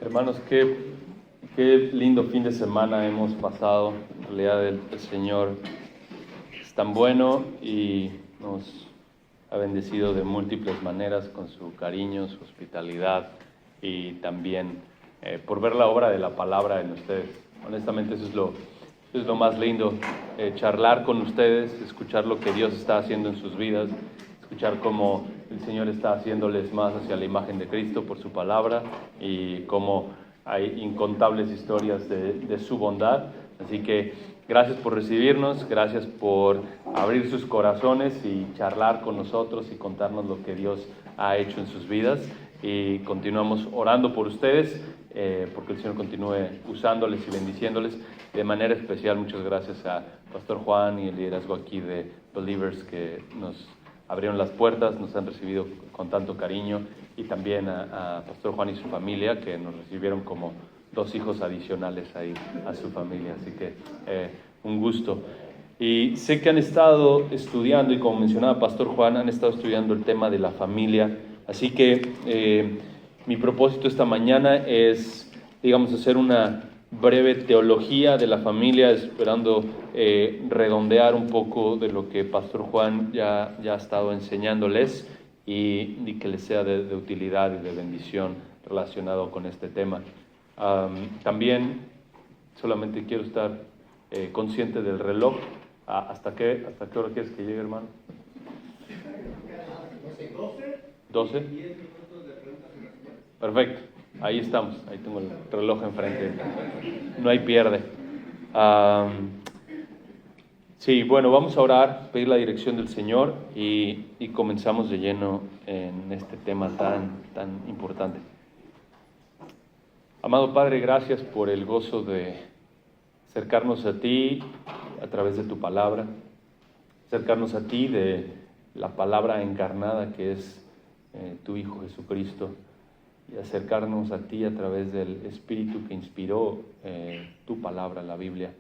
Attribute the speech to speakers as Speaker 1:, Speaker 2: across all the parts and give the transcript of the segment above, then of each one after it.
Speaker 1: Hermanos, qué lindo fin de semana hemos pasado. En realidad el Señor es tan bueno y nos ha bendecido de múltiples maneras con su cariño, su hospitalidad y también por ver la obra de la palabra en ustedes. Honestamente eso es lo más lindo, charlar con ustedes, escuchar lo que Dios está haciendo en sus vidas, escuchar cómo el Señor está haciéndoles más hacia la imagen de Cristo por su palabra y cómo hay incontables historias de su bondad. Así que gracias por recibirnos, gracias por abrir sus corazones y charlar con nosotros y contarnos lo que Dios ha hecho en sus vidas. Y continuamos orando por ustedes, porque el Señor continúe usándoles y bendiciéndoles. De manera especial, muchas gracias a Pastor Juan y el liderazgo aquí de Believers que nos abrieron las puertas, nos han recibido con tanto cariño, y también a Pastor Juan y su familia, que nos recibieron como 2 hijos adicionales ahí a su familia. Así que un gusto. Y sé que han estado estudiando, y como mencionaba Pastor Juan, han estado estudiando el tema de la familia. Así que mi propósito esta mañana es, digamos, hacer una breve teología de la familia, esperando redondear un poco de lo que Pastor Juan ya ha estado enseñándoles y que les sea de utilidad y de bendición relacionado con este tema. También solamente quiero estar consciente del reloj. ¿Hasta qué hora quieres que llegue, hermano? 12. Perfecto. Ahí estamos, ahí tengo el reloj enfrente, no hay pierde. Sí, bueno, vamos a orar, pedir la dirección del Señor y comenzamos de lleno en este tema tan importante. Amado Padre, gracias por el gozo de acercarnos a ti a través de tu palabra, acercarnos a ti de la palabra encarnada que es tu Hijo Jesucristo, y acercarnos a ti a través del Espíritu que inspiró tu palabra, la Biblia,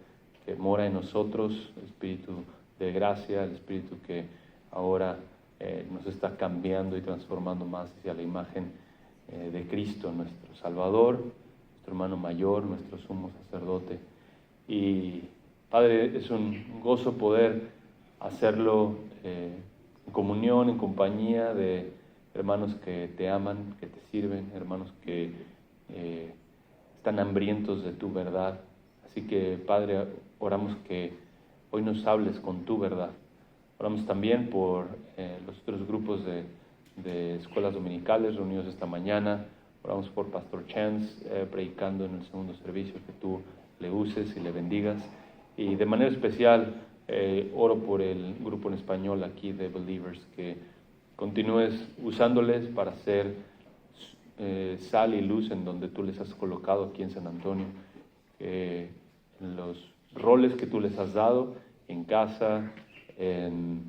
Speaker 1: que mora en nosotros, el Espíritu de gracia, el Espíritu que ahora nos está cambiando y transformando más hacia la imagen de Cristo, nuestro Salvador, nuestro hermano mayor, nuestro sumo sacerdote. Y Padre, es un gozo poder hacerlo en comunión, en compañía de hermanos que te aman, que te sirven, hermanos que están hambrientos de tu verdad. Así que, Padre, oramos que hoy nos hables con tu verdad. Oramos también por los otros grupos de escuelas dominicales reunidos esta mañana. Oramos por Pastor Chance predicando en el segundo servicio, que tú le uses y le bendigas. Y de manera especial oro por el grupo en español aquí de Believers, que continúes usándoles para ser sal y luz en donde tú les has colocado aquí en San Antonio, en los roles que tú les has dado en casa, en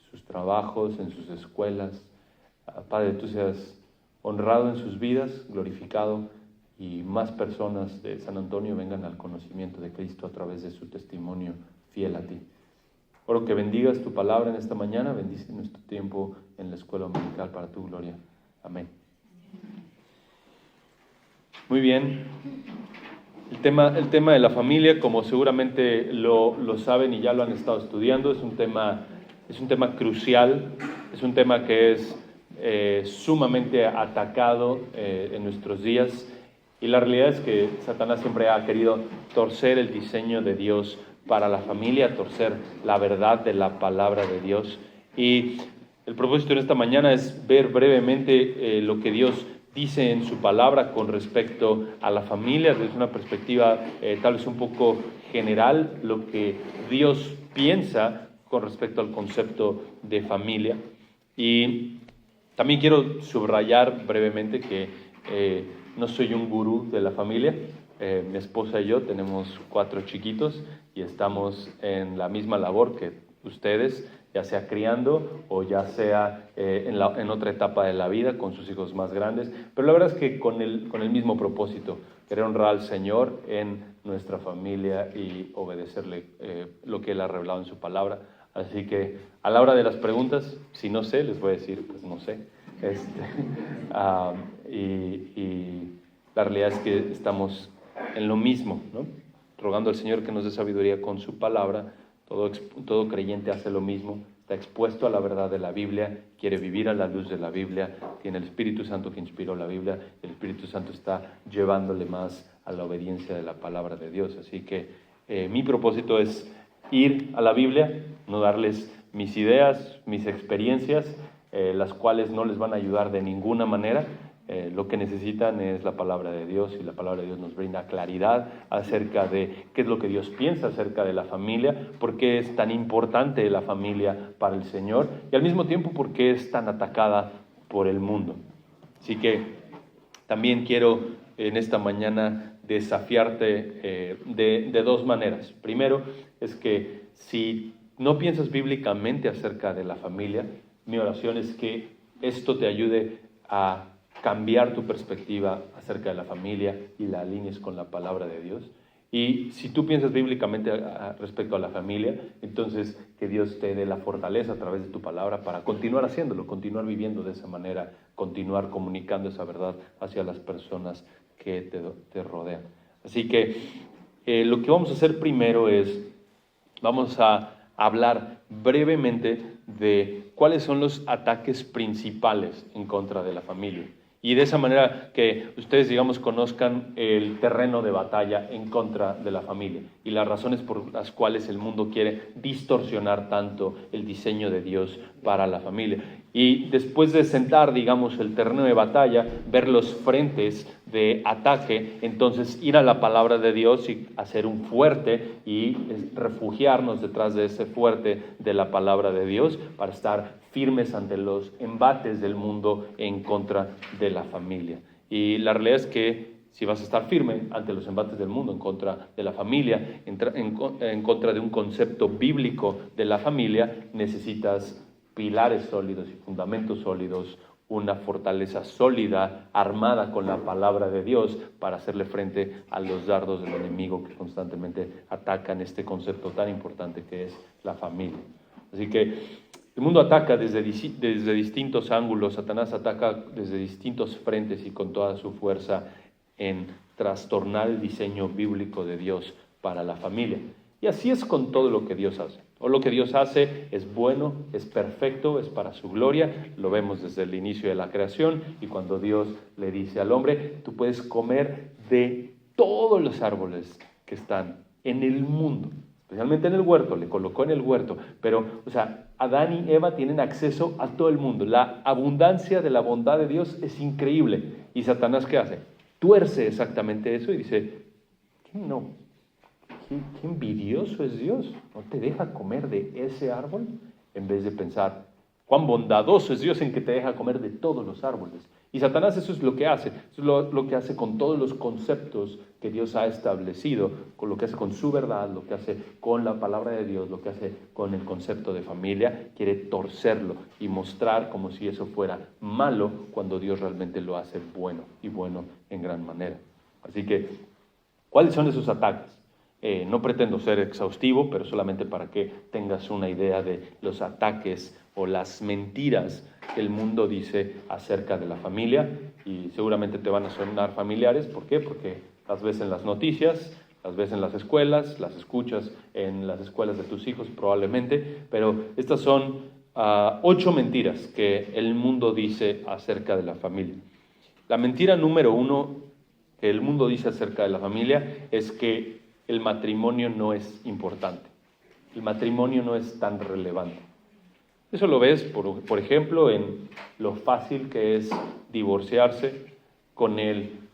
Speaker 1: sus trabajos, en sus escuelas. Padre, tú seas honrado en sus vidas, glorificado, y más personas de San Antonio vengan al conocimiento de Cristo a través de su testimonio fiel a ti. Oro que bendigas tu palabra en esta mañana, bendice nuestro tiempo en la escuela dominical para tu gloria. Amén. Muy bien. El tema de la familia, como seguramente lo saben y ya lo han estado estudiando, es un tema crucial, es un tema que es sumamente atacado en nuestros días, y la realidad es que Satanás siempre ha querido torcer el diseño de Dios para la familia, torcer la verdad de la palabra de Dios. Y el propósito en esta mañana es ver brevemente lo que Dios dice en su palabra con respecto a la familia, desde una perspectiva tal vez un poco general, lo que Dios piensa con respecto al concepto de familia. Y también quiero subrayar brevemente que no soy un gurú de la familia. Mi esposa y yo tenemos 4 chiquitos y estamos en la misma labor que ustedes, ya sea criando o ya sea en otra etapa de la vida con sus hijos más grandes, pero la verdad es que con el mismo propósito, querer honrar al Señor en nuestra familia y obedecerle lo que Él ha revelado en su palabra. Así que a la hora de las preguntas, si no sé, les voy a decir, pues no sé. La realidad es que estamos en lo mismo, ¿no? Rogando al Señor que nos dé sabiduría con su palabra. Todo creyente hace lo mismo, está expuesto a la verdad de la Biblia, quiere vivir a la luz de la Biblia, tiene el Espíritu Santo que inspiró la Biblia, el Espíritu Santo está llevándole más a la obediencia de la palabra de Dios. Así que mi propósito es ir a la Biblia, no darles mis ideas, mis experiencias, las cuales no les van a ayudar de ninguna manera. Lo que necesitan es la palabra de Dios, y la palabra de Dios nos brinda claridad acerca de qué es lo que Dios piensa acerca de la familia, por qué es tan importante la familia para el Señor y al mismo tiempo por qué es tan atacada por el mundo. Así que también quiero en esta mañana desafiarte de dos maneras. Primero es que si no piensas bíblicamente acerca de la familia, mi oración es que esto te ayude a cambiar tu perspectiva acerca de la familia y la alinees con la palabra de Dios. Y si tú piensas bíblicamente respecto a la familia, entonces que Dios te dé la fortaleza a través de tu palabra para continuar haciéndolo, continuar viviendo de esa manera, continuar comunicando esa verdad hacia las personas que te rodean. Así que lo que vamos a hacer primero es, vamos a hablar brevemente de cuáles son los ataques principales en contra de la familia. Y de esa manera que ustedes, digamos, conozcan el terreno de batalla en contra de la familia y las razones por las cuales el mundo quiere distorsionar tanto el diseño de Dios para la familia. Y después de sentar, digamos, el terreno de batalla, ver los frentes de ataque, entonces ir a la palabra de Dios y hacer un fuerte y refugiarnos detrás de ese fuerte de la palabra de Dios para estar firmes ante los embates del mundo en contra de la familia. Y la realidad es que si vas a estar firme ante los embates del mundo en contra de la familia, en contra de un concepto bíblico de la familia, necesitas pilares sólidos y fundamentos sólidos, una fortaleza sólida, armada con la palabra de Dios para hacerle frente a los dardos del enemigo que constantemente atacan este concepto tan importante que es la familia. Así que el mundo ataca desde distintos ángulos, Satanás ataca desde distintos frentes y con toda su fuerza en trastornar el diseño bíblico de Dios para la familia. Y así es con todo lo que Dios hace. Todo lo que Dios hace es bueno, es perfecto, es para su gloria. Lo vemos desde el inicio de la creación y cuando Dios le dice al hombre, tú puedes comer de todos los árboles que están en el mundo. Especialmente en el huerto, le colocó en el huerto, pero, Adán y Eva tienen acceso a todo el mundo. La abundancia de la bondad de Dios es increíble. ¿Y Satanás qué hace? Tuerce exactamente eso y dice, qué envidioso es Dios, no te deja comer de ese árbol, en vez de pensar, cuán bondadoso es Dios en que te deja comer de todos los árboles. Y Satanás eso es lo que hace, eso es lo que hace con todos los conceptos que Dios ha establecido, con lo que hace con su verdad, lo que hace con la palabra de Dios, lo que hace con el concepto de familia, quiere torcerlo y mostrar como si eso fuera malo cuando Dios realmente lo hace bueno y bueno en gran manera. Así que, ¿cuáles son esos ataques? No pretendo ser exhaustivo, pero solamente para que tengas una idea de los ataques o las mentiras que el mundo dice acerca de la familia, y seguramente te van a sonar familiares. ¿Por qué? Porque las ves en las noticias, las ves en las escuelas, las escuchas en las escuelas de tus hijos probablemente, pero estas son 8 mentiras que el mundo dice acerca de la familia. La mentira número 1 que el mundo dice acerca de la familia es que el matrimonio no es importante, el matrimonio no es tan relevante. Eso lo ves, por ejemplo, en lo fácil que es divorciarse,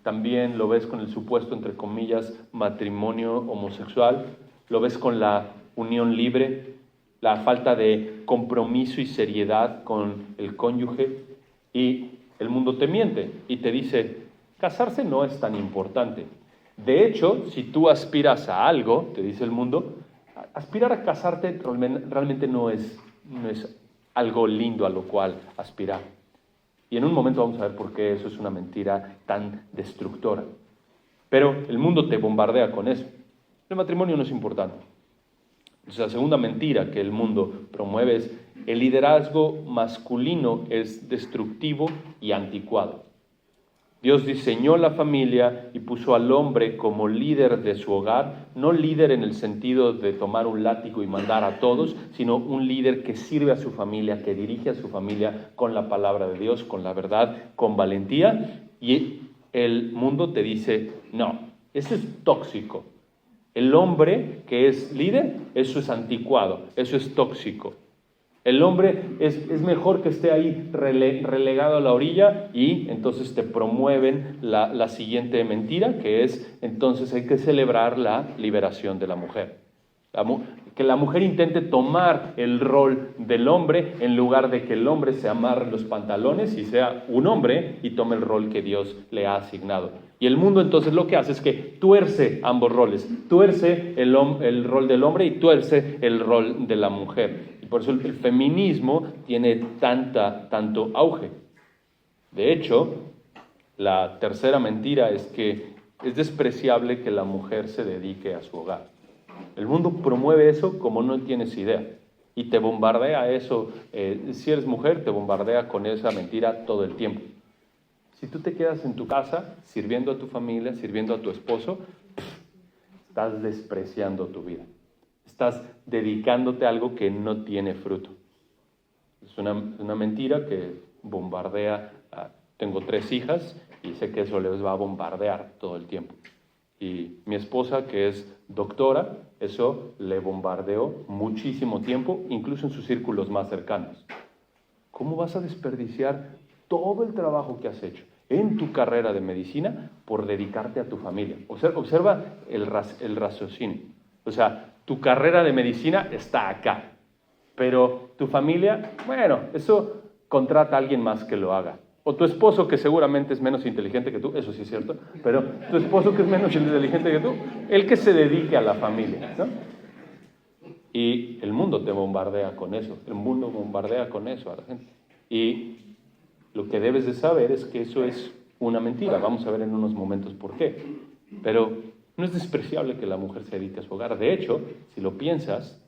Speaker 1: también lo ves con el supuesto, entre comillas, matrimonio homosexual, lo ves con la unión libre, la falta de compromiso y seriedad con el cónyuge, y el mundo te miente y te dice, casarse no es tan importante. De hecho, si tú aspiras a algo, te dice el mundo, aspirar a casarte realmente no es algo lindo a lo cual aspirar. Y en un momento vamos a ver por qué eso es una mentira tan destructora. Pero el mundo te bombardea con eso. El matrimonio no es importante. Entonces, la segunda mentira que el mundo promueve es el liderazgo masculino es destructivo y anticuado. Dios diseñó la familia y puso al hombre como líder de su hogar, no líder en el sentido de tomar un látigo y mandar a todos, sino un líder que sirve a su familia, que dirige a su familia con la palabra de Dios, con la verdad, con valentía. Y el mundo te dice, no, eso es tóxico. El hombre que es líder, eso es anticuado, eso es tóxico. El hombre es mejor que esté ahí relegado a la orilla y entonces te promueven la siguiente mentira, que es entonces hay que celebrar la liberación de la mujer. Que la mujer intente tomar el rol del hombre en lugar de que el hombre se amarre los pantalones y sea un hombre y tome el rol que Dios le ha asignado. Y el mundo entonces lo que hace es que tuerce ambos roles, tuerce el rol del hombre y tuerce el rol de la mujer. Por eso el feminismo tiene tanto auge. De hecho, la tercera mentira es que es despreciable que la mujer se dedique a su hogar. El mundo promueve eso como no tienes idea. Y te bombardea eso. Si eres mujer, te bombardea con esa mentira todo el tiempo. Si tú te quedas en tu casa sirviendo a tu familia, sirviendo a tu esposo, estás despreciando tu vida. Estás dedicándote a algo que no tiene fruto. Es una mentira que bombardea. Tengo 3 hijas y sé que eso les va a bombardear todo el tiempo. Y mi esposa, que es doctora, eso le bombardeó muchísimo tiempo, incluso en sus círculos más cercanos. ¿Cómo vas a desperdiciar todo el trabajo que has hecho en tu carrera de medicina por dedicarte a tu familia? Observa el raciocinio. O sea, tu carrera de medicina está acá, pero tu familia, bueno, eso contrata a alguien más que lo haga. O tu esposo, que seguramente es menos inteligente que tú, eso sí es cierto, pero tu esposo que es menos inteligente que tú, el que se dedique a la familia, ¿no? Y el mundo te bombardea con eso, el mundo bombardea con eso a la gente. Y lo que debes de saber es que eso es una mentira. Vamos a ver en unos momentos por qué. Pero no es despreciable que la mujer se dedique a su hogar. De hecho, si lo piensas,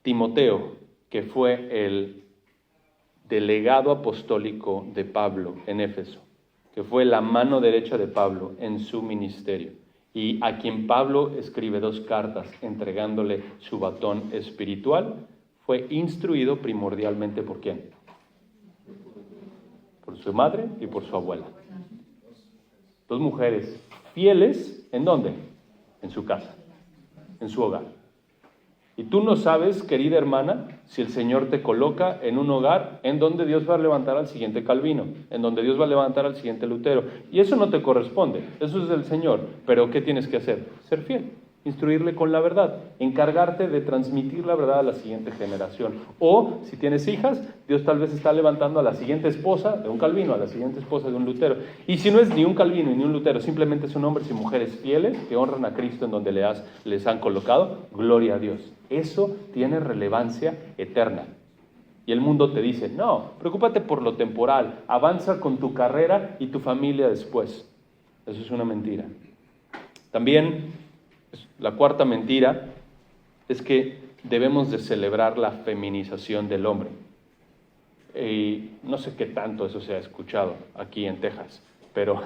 Speaker 1: Timoteo, que fue el delegado apostólico de Pablo en Éfeso, que fue la mano derecha de Pablo en su ministerio, y a quien Pablo escribe 2 cartas entregándole su batón espiritual, fue instruido primordialmente ¿por quién? Por su madre y por su abuela. 2 mujeres fieles, ¿en dónde? En su casa, en su hogar. Y tú no sabes, querida hermana, si el Señor te coloca en un hogar en donde Dios va a levantar al siguiente Calvino, en donde Dios va a levantar al siguiente Lutero. Y eso no te corresponde, eso es del Señor. Pero ¿qué tienes que hacer? Ser fiel, instruirle con la verdad, encargarte de transmitir la verdad a la siguiente generación. O, si tienes hijas, Dios tal vez está levantando a la siguiente esposa de un Calvino, a la siguiente esposa de un Lutero. Y si no es ni un Calvino ni un Lutero, simplemente son hombres y mujeres fieles que honran a Cristo en donde les han colocado, gloria a Dios. Eso tiene relevancia eterna. Y el mundo te dice, no, preocúpate por lo temporal, avanza con tu carrera y tu familia después. Eso es una mentira. También, la cuarta mentira es que debemos de celebrar la feminización del hombre. Y no sé qué tanto eso se ha escuchado aquí en Texas, pero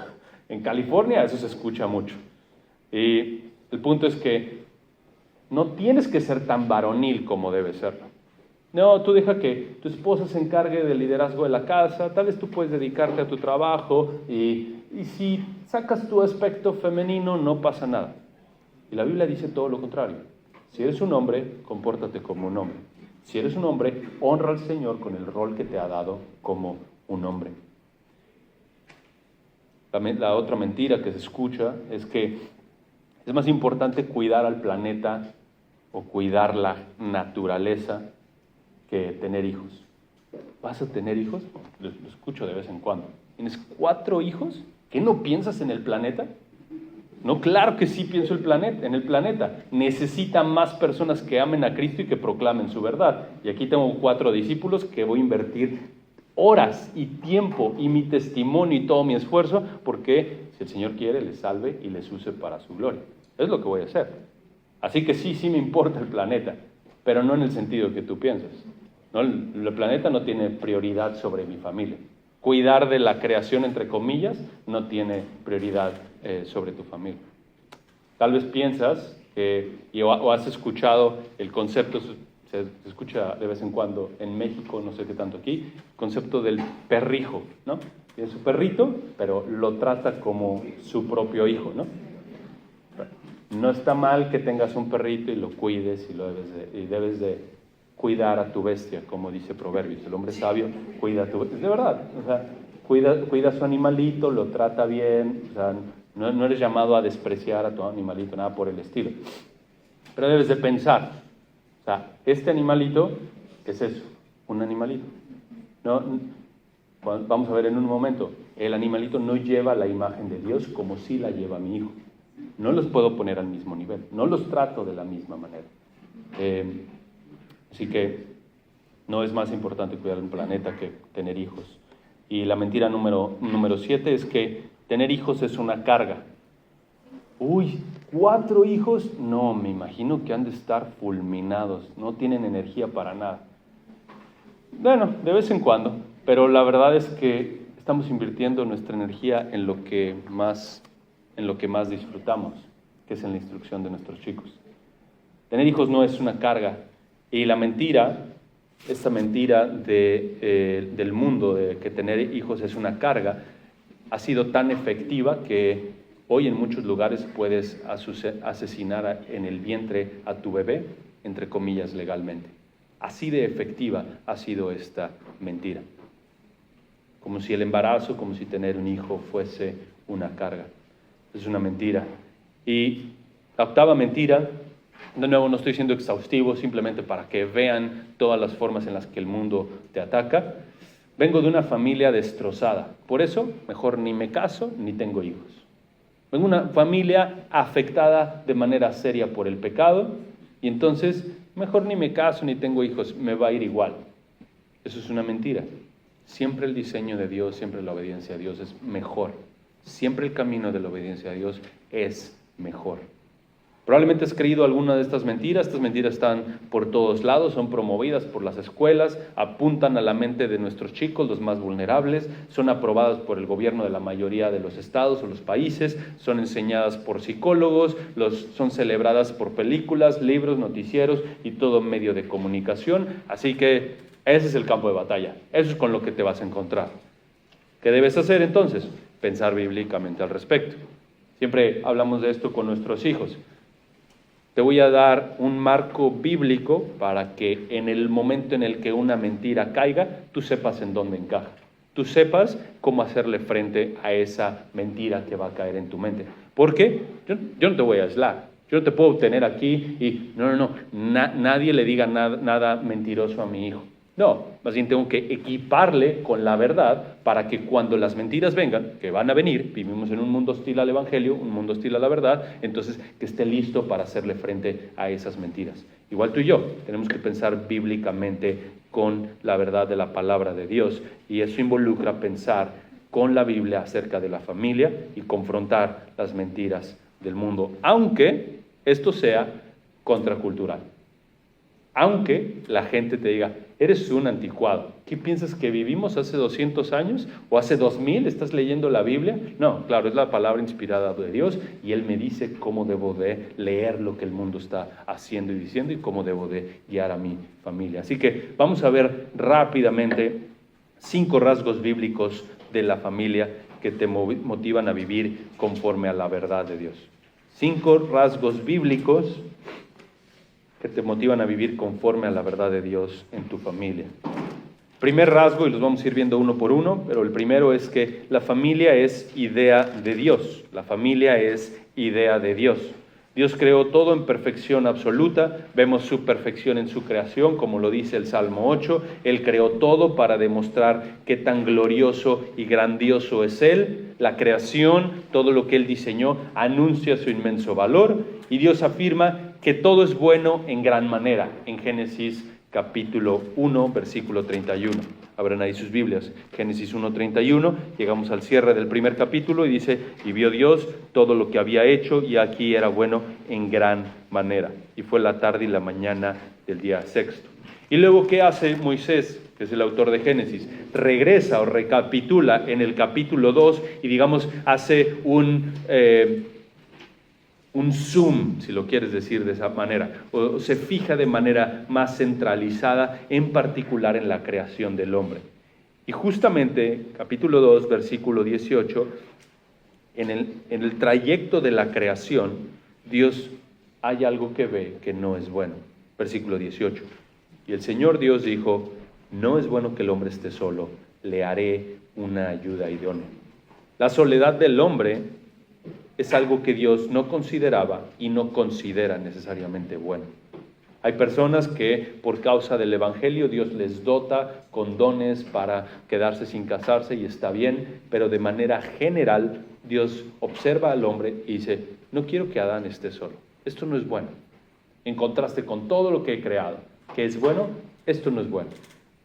Speaker 1: en California eso se escucha mucho. Y el punto es que no tienes que ser tan varonil como debe serlo. No, tú deja que tu esposa se encargue del liderazgo de la casa, tal vez tú puedes dedicarte a tu trabajo y si sacas tu aspecto femenino no pasa nada. Y la Biblia dice todo lo contrario. Si eres un hombre, compórtate como un hombre. Si eres un hombre, honra al Señor con el rol que te ha dado como un hombre. La otra mentira que se escucha es que es más importante cuidar al planeta o cuidar la naturaleza que tener hijos. ¿Vas a tener hijos? Lo escucho de vez en cuando. ¿Tienes 4 hijos? ¿Qué no piensas en el planeta? No, claro que sí pienso en el planeta. Necesita más personas que amen a Cristo y que proclamen su verdad. Y aquí tengo 4 discípulos que voy a invertir horas y tiempo y mi testimonio y todo mi esfuerzo porque si el Señor quiere les salve y les use para su gloria. Es lo que voy a hacer. Así que sí me importa el planeta, pero no en el sentido que tú piensas. ¿No? El planeta no tiene prioridad sobre mi familia. cuidar de la creación, entre comillas, no tiene prioridad sobre tu familia. Tal vez piensas o has escuchado el concepto, se escucha de vez en cuando en México, no sé qué tanto aquí, el concepto del perrijo, ¿no? Tiene su perrito, pero lo trata como su propio hijo, ¿no? No está mal que tengas un perrito y lo cuides y debes de cuidar a tu bestia, como dice Proverbios. El hombre sabio cuida a tu bestia. De verdad, o sea, cuida a su animalito, lo trata bien, o sea, no eres llamado a despreciar a tu animalito, nada por el estilo. Pero debes de pensar, o sea, este animalito, ¿qué es eso? Un animalito. Vamos a ver en un momento, el animalito no lleva la imagen de Dios como sí la lleva mi hijo. No los puedo poner al mismo nivel, no los trato de la misma manera. Así que no es más importante cuidar un planeta que tener hijos. Y la mentira número 7 es que tener hijos es una carga. Uy, 4 hijos, no, me imagino que han de estar fulminados, no tienen energía para nada. Bueno, de vez en cuando, pero la verdad es que estamos invirtiendo nuestra energía en lo que más disfrutamos, que es en la instrucción de nuestros chicos. Tener hijos no es una carga, y la mentira, esta mentira del mundo de que tener hijos es una carga, ha sido tan efectiva que hoy en muchos lugares puedes asesinar en el vientre a tu bebé, entre comillas, legalmente. Así de efectiva ha sido esta mentira. Como si el embarazo, como si tener un hijo fuese una carga. Es una mentira. Y la octava mentira, de nuevo no estoy siendo exhaustivo, simplemente para que vean todas las formas en las que el mundo te ataca. Vengo de una familia destrozada, por eso mejor ni me caso ni tengo hijos. Vengo de una familia afectada de manera seria por el pecado y entonces mejor ni me caso ni tengo hijos, me va a ir igual. Eso es una mentira. Siempre el diseño de Dios, siempre la obediencia a Dios es mejor. Siempre el camino de la obediencia a Dios es mejor. Probablemente has creído alguna de estas mentiras están por todos lados, son promovidas por las escuelas, apuntan a la mente de nuestros chicos, los más vulnerables, son aprobadas por el gobierno de la mayoría de los estados o los países, son enseñadas por psicólogos, son celebradas por películas, libros, noticieros y todo medio de comunicación, así que ese es el campo de batalla, eso es con lo que te vas a encontrar. ¿Qué debes hacer entonces? Pensar bíblicamente al respecto. Siempre hablamos de esto con nuestros hijos. Te voy a dar un marco bíblico para que en el momento en el que una mentira caiga, tú sepas en dónde encaja. Tú sepas cómo hacerle frente a esa mentira que va a caer en tu mente. ¿Por qué? Yo no te voy a aislar. Yo no te puedo tener aquí y nadie le diga nada mentiroso a mi hijo. No, más bien tengo que equiparle con la verdad para que cuando las mentiras vengan, que van a venir, vivimos en un mundo hostil al Evangelio, un mundo hostil a la verdad, entonces que esté listo para hacerle frente a esas mentiras. Igual tú y yo, tenemos que pensar bíblicamente con la verdad de la palabra de Dios y eso involucra pensar con la Biblia acerca de la familia y confrontar las mentiras del mundo, aunque esto sea contracultural. Aunque la gente te diga, eres un anticuado. ¿Qué piensas que vivimos hace 200 años o hace 2000? ¿Estás leyendo la Biblia? No, claro, es la palabra inspirada de Dios y Él me dice cómo debo de leer lo que el mundo está haciendo y diciendo y cómo debo de guiar a mi familia. Así que vamos a ver rápidamente 5 rasgos bíblicos de la familia que te motivan a vivir conforme a la verdad de Dios. 5 rasgos bíblicos que te motivan a vivir conforme a la verdad de Dios en tu familia. Primer rasgo, y los vamos a ir viendo uno por uno, pero el primero es que la familia es idea de Dios. La familia es idea de Dios. Dios creó todo en perfección absoluta, vemos su perfección en su creación, como lo dice el Salmo 8, Él creó todo para demostrar qué tan glorioso y grandioso es Él. La creación, todo lo que Él diseñó, anuncia su inmenso valor, y Dios afirma que todo es bueno en gran manera, en Génesis capítulo 1, versículo 31. Abran ahí sus Biblias, Génesis 1:31, llegamos al cierre del primer capítulo y dice, y vio Dios todo lo que había hecho y aquí era bueno en gran manera. Y fue la tarde y la mañana del día sexto. Y luego, ¿qué hace Moisés, que es el autor de Génesis? Regresa o recapitula en el capítulo 2 y digamos hace un zoom, si lo quieres decir de esa manera, o se fija de manera más centralizada, en particular en la creación del hombre. Y justamente, capítulo 2, versículo 18, en el trayecto de la creación, Dios hay algo que ve que no es bueno. Versículo 18. Y el Señor Dios dijo, no es bueno que el hombre esté solo, le haré una ayuda idónea. La soledad del hombre es algo que Dios no consideraba y no considera necesariamente bueno. Hay personas que por causa del Evangelio Dios les dota con dones para quedarse sin casarse y está bien, pero de manera general Dios observa al hombre y dice, no quiero que Adán esté solo, esto no es bueno. En contraste con todo lo que he creado, que es bueno, esto no es bueno.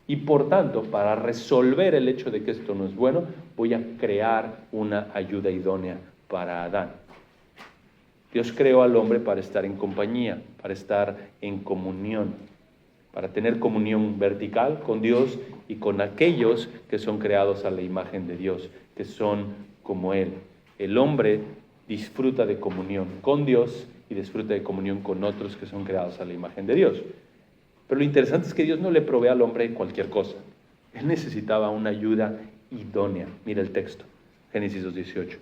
Speaker 1: Y por tanto, para resolver el hecho de que esto no es bueno, voy a crear una ayuda idónea para Adán. Dios creó al hombre para estar en compañía, para estar en comunión, para tener comunión vertical con Dios y con aquellos que son creados a la imagen de Dios, que son como Él. El hombre disfruta de comunión con Dios y disfruta de comunión con otros que son creados a la imagen de Dios. Pero lo interesante es que Dios no le provee al hombre cualquier cosa. Él necesitaba una ayuda idónea. Mira el texto, Génesis 2:18.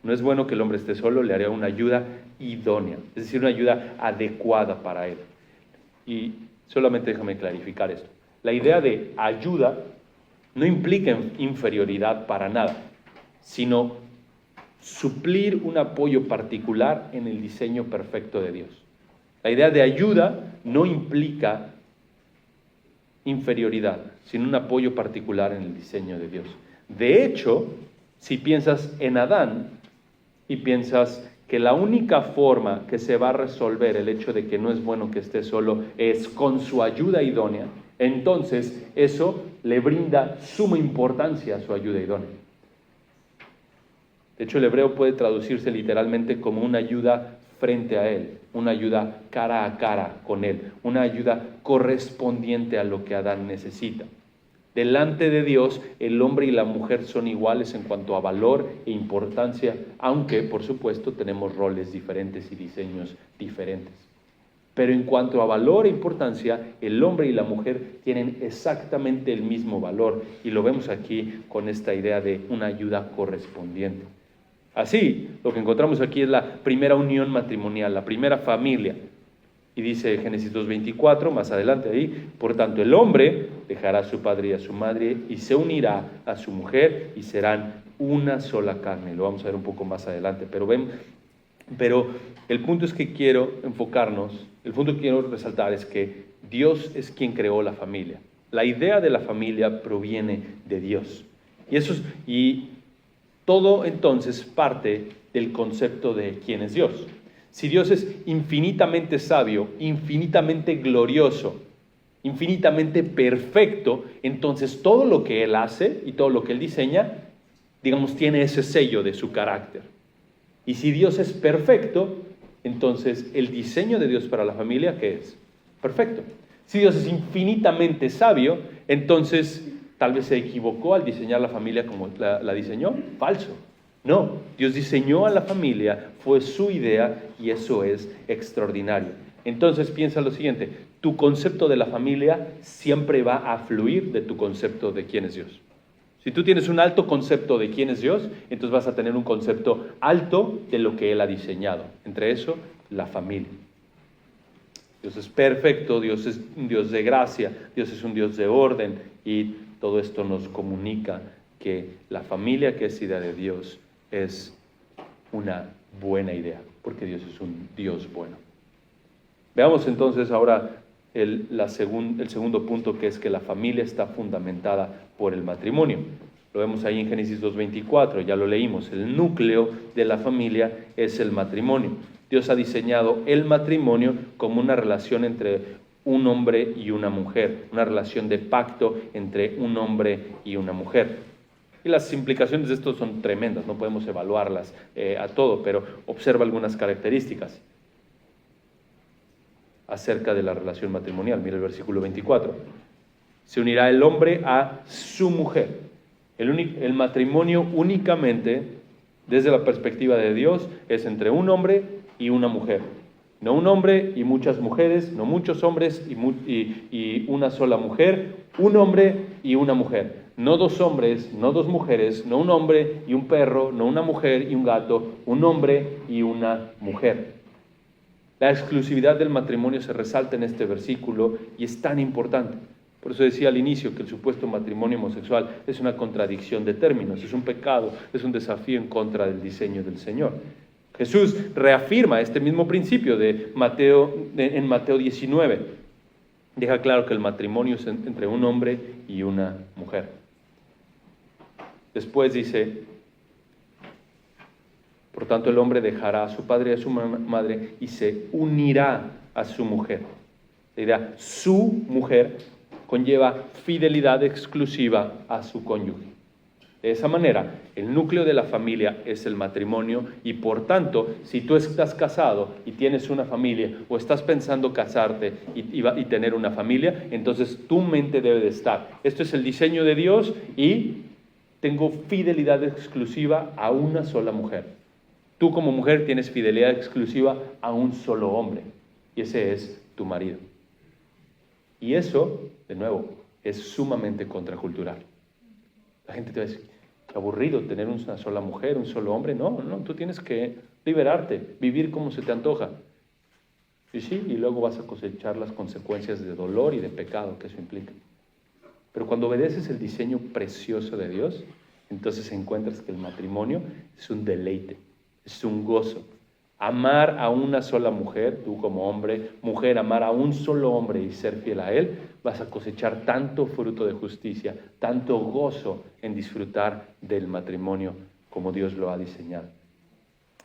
Speaker 1: No es bueno que el hombre esté solo, le haré una ayuda idónea, es decir, una ayuda adecuada para él. Y solamente déjame clarificar esto. La idea de ayuda no implica inferioridad para nada, sino suplir un apoyo particular en el diseño perfecto de Dios. La idea de ayuda no implica inferioridad, sino un apoyo particular en el diseño de Dios. De hecho, si piensas en Adán y piensas que la única forma que se va a resolver el hecho de que no es bueno que esté solo es con su ayuda idónea, entonces eso le brinda suma importancia a su ayuda idónea. De hecho, el hebreo puede traducirse literalmente como una ayuda frente a él, una ayuda cara a cara con él, una ayuda correspondiente a lo que Adán necesita. Delante de Dios, el hombre y la mujer son iguales en cuanto a valor e importancia, aunque, por supuesto, tenemos roles diferentes y diseños diferentes. Pero en cuanto a valor e importancia, el hombre y la mujer tienen exactamente el mismo valor, y lo vemos aquí con esta idea de una ayuda correspondiente. Así, lo que encontramos aquí es la primera unión matrimonial, la primera familia. Y dice Génesis 2:24, más adelante ahí, por tanto el hombre dejará a su padre y a su madre y se unirá a su mujer y serán una sola carne. Lo vamos a ver un poco más adelante, pero el punto es que quiero enfocarnos, el punto que quiero resaltar es que Dios es quien creó la familia. La idea de la familia proviene de Dios. Y todo entonces parte del concepto de quién es Dios. Si Dios es infinitamente sabio, infinitamente glorioso, infinitamente perfecto, entonces todo lo que Él hace y todo lo que Él diseña, digamos, tiene ese sello de su carácter. Y si Dios es perfecto, entonces el diseño de Dios para la familia, ¿qué es? Perfecto. Si Dios es infinitamente sabio, entonces tal vez se equivocó al diseñar la familia como la diseñó. Falso. No, Dios diseñó a la familia, fue su idea y eso es extraordinario. Entonces piensa lo siguiente, tu concepto de la familia siempre va a fluir de tu concepto de quién es Dios. Si tú tienes un alto concepto de quién es Dios, entonces vas a tener un concepto alto de lo que Él ha diseñado. Entre eso, la familia. Dios es perfecto, Dios es un Dios de gracia, Dios es un Dios de orden y todo esto nos comunica que la familia que es idea de Dios es una buena idea, porque Dios es un Dios bueno. Veamos entonces ahora el segundo punto, que es que la familia está fundamentada por el matrimonio. Lo vemos ahí en Génesis 2:24, ya lo leímos. El núcleo de la familia es el matrimonio. Dios ha diseñado el matrimonio como una relación entre un hombre y una mujer, una relación de pacto entre un hombre y una mujer. Y las implicaciones de esto son tremendas, no podemos evaluarlas a todo, pero observa algunas características. acerca de la relación matrimonial. Mira el versículo 24. Se unirá el hombre a su mujer. El matrimonio únicamente, desde la perspectiva de Dios, es entre un hombre y una mujer. No un hombre y muchas mujeres, no muchos hombres y una sola mujer, un hombre y una mujer. No dos hombres, no dos mujeres, no un hombre y un perro, no una mujer y un gato, un hombre y una mujer. La exclusividad del matrimonio se resalta en este versículo y es tan importante. Por eso decía al inicio que el supuesto matrimonio homosexual es una contradicción de términos, es un pecado, es un desafío en contra del diseño del Señor. Jesús reafirma este mismo principio en Mateo 19. Deja claro que el matrimonio es entre un hombre y una mujer. Después dice, por tanto el hombre dejará a su padre y a su madre y se unirá a su mujer. La idea, su mujer, conlleva fidelidad exclusiva a su cónyuge. De esa manera, el núcleo de la familia es el matrimonio y por tanto, si tú estás casado y tienes una familia o estás pensando casarte y tener una familia, entonces tu mente debe de estar. Esto es el diseño de Dios y tengo fidelidad exclusiva a una sola mujer. Tú como mujer tienes fidelidad exclusiva a un solo hombre y ese es tu marido. Y eso, de nuevo, es sumamente contracultural. La gente te va a decir, qué aburrido tener una sola mujer, un solo hombre. No, tú tienes que liberarte, vivir como se te antoja. Y sí, y luego vas a cosechar las consecuencias de dolor y de pecado que eso implica. Pero cuando obedeces el diseño precioso de Dios, entonces encuentras que el matrimonio es un deleite, es un gozo. Amar a una sola mujer, tú como hombre, mujer, amar a un solo hombre y ser fiel a él, vas a cosechar tanto fruto de justicia, tanto gozo en disfrutar del matrimonio como Dios lo ha diseñado.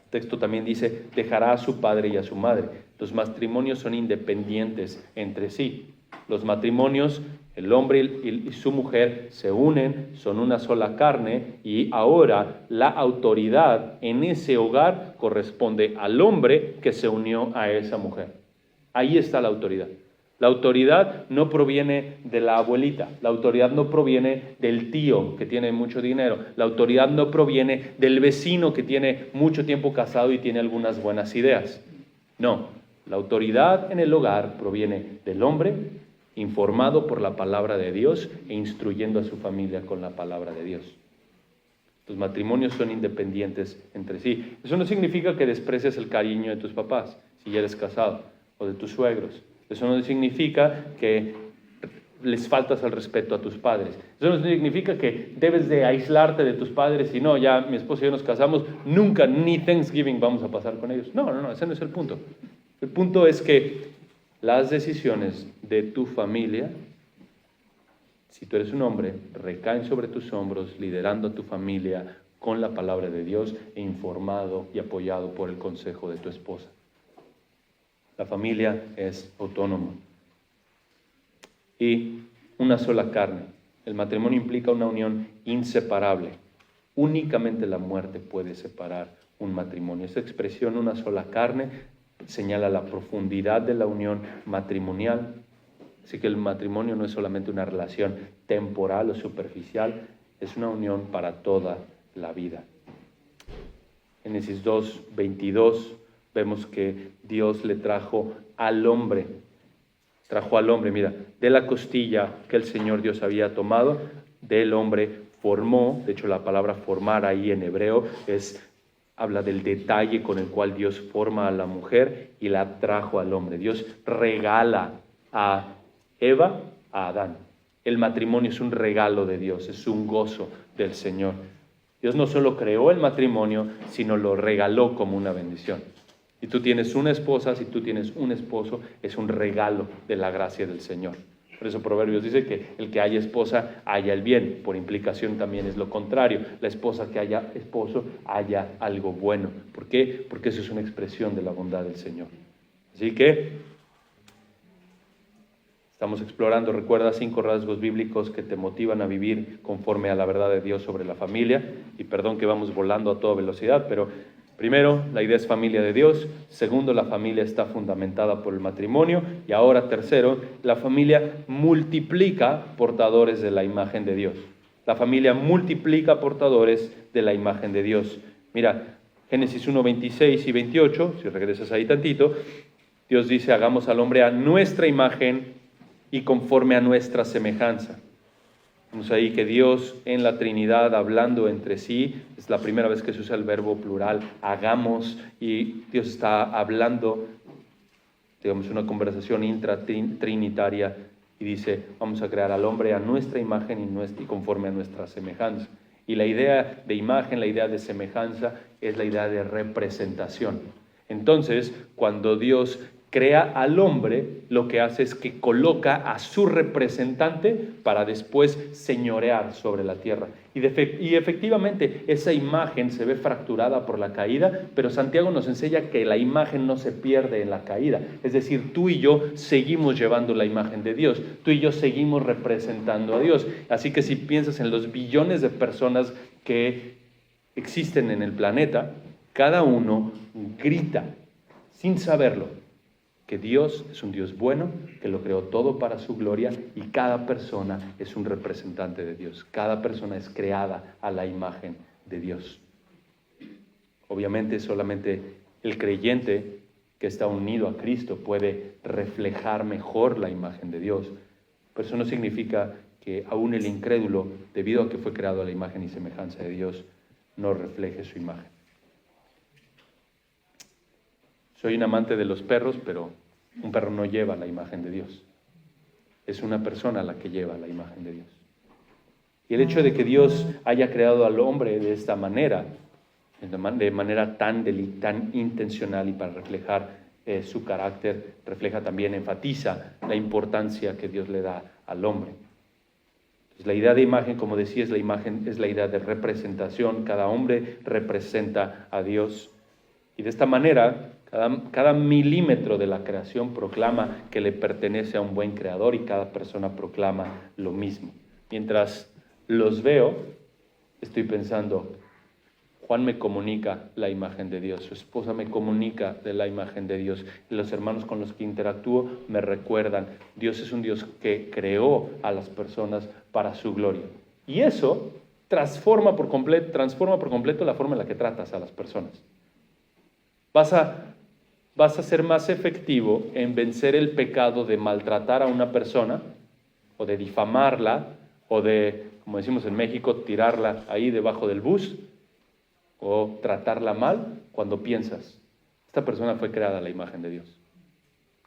Speaker 1: El texto también dice, dejará a su padre y a su madre. Los matrimonios son independientes entre sí. Los matrimonios, el hombre y su mujer se unen, son una sola carne y ahora la autoridad en ese hogar corresponde al hombre que se unió a esa mujer. Ahí está la autoridad. La autoridad no proviene de la abuelita, la autoridad no proviene del tío que tiene mucho dinero, la autoridad no proviene del vecino que tiene mucho tiempo casado y tiene algunas buenas ideas. No, la autoridad en el hogar proviene del hombre informado por la palabra de Dios e instruyendo a su familia con la palabra de Dios. Los matrimonios son independientes entre sí. Eso no significa que desprecies el cariño de tus papás, si ya eres casado, o de tus suegros. Eso no significa que les faltas al respeto a tus padres. Eso no significa que debes de aislarte de tus padres y no, ya mi esposo y yo nos casamos, nunca, ni Thanksgiving vamos a pasar con ellos. No, ese no es el punto. El punto es que las decisiones de tu familia, si tú eres un hombre, recaen sobre tus hombros, liderando a tu familia con la palabra de Dios e informado y apoyado por el consejo de tu esposa. La familia es autónoma y una sola carne. El matrimonio implica una unión inseparable. Únicamente la muerte puede separar un matrimonio. Esa expresión, una sola carne, señala la profundidad de la unión matrimonial. Así que el matrimonio no es solamente una relación temporal o superficial, es una unión para toda la vida. Génesis 2:22 vemos que Dios le trajo al hombre, mira, de la costilla que el Señor Dios había tomado, del hombre formó, de hecho la palabra formar ahí en hebreo habla del detalle con el cual Dios forma a la mujer y la trajo al hombre. Dios regala a Eva a Adán. El matrimonio es un regalo de Dios, es un gozo del Señor. Dios no solo creó el matrimonio, sino lo regaló como una bendición. Si tú tienes una esposa, si tú tienes un esposo, es un regalo de la gracia del Señor. Por eso Proverbios dice que el que haya esposa, haya el bien. Por implicación también es lo contrario. La esposa que haya esposo, haya algo bueno. ¿Por qué? Porque eso es una expresión de la bondad del Señor. Así que estamos explorando, recuerda, 5 rasgos bíblicos que te motivan a vivir conforme a la verdad de Dios sobre la familia. Y perdón que vamos volando a toda velocidad, pero Primero, la idea es familia de Dios. Segundo, la familia está fundamentada por el matrimonio. Y ahora, tercero, la familia multiplica portadores de la imagen de Dios. La familia multiplica portadores de la imagen de Dios. Mira, Génesis 1, 26 y 28, si regresas ahí tantito, Dios dice, hagamos al hombre a nuestra imagen y conforme a nuestra semejanza. Vemos ahí que Dios en la Trinidad hablando entre sí, es la primera vez que se usa el verbo plural, hagamos, y Dios está hablando, digamos, una conversación intratrinitaria y dice, vamos a crear al hombre a nuestra imagen y conforme a nuestra semejanza. Y la idea de imagen, la idea de semejanza, es la idea de representación. Entonces, cuando Dios crea al hombre, lo que hace es que coloca a su representante para después señorear sobre la tierra. Y efectivamente esa imagen se ve fracturada por la caída, pero Santiago nos enseña que la imagen no se pierde en la caída. Es decir, tú y yo seguimos llevando la imagen de Dios, tú y yo seguimos representando a Dios. Así que si piensas en los billones de personas que existen en el planeta, cada uno grita, sin saberlo, que Dios es un Dios bueno, que lo creó todo para su gloria y cada persona es un representante de Dios. Cada persona es creada a la imagen de Dios. Obviamente solamente el creyente que está unido a Cristo puede reflejar mejor la imagen de Dios. Pero eso no significa que aún el incrédulo, debido a que fue creado a la imagen y semejanza de Dios, no refleje su imagen. Soy un amante de los perros, pero un perro no lleva la imagen de Dios. Es una persona la que lleva la imagen de Dios. Y el hecho de que Dios haya creado al hombre de esta manera, de manera tan intencional y para reflejar su carácter, refleja también, enfatiza la importancia que Dios le da al hombre. Entonces, la idea de imagen, como decía, es la idea de representación. Cada hombre representa a Dios. Y de esta manera, cada milímetro de la creación proclama que le pertenece a un buen creador y cada persona proclama lo mismo. Mientras los veo, estoy pensando, Juan me comunica la imagen de Dios, su esposa me comunica de la imagen de Dios, y los hermanos con los que interactúo me recuerdan, Dios es un Dios que creó a las personas para su gloria. Y eso transforma por completo la forma en la que tratas a las personas. Vas a ser más efectivo en vencer el pecado de maltratar a una persona o de difamarla o de, como decimos en México, tirarla ahí debajo del bus o tratarla mal cuando piensas, esta persona fue creada a la imagen de Dios.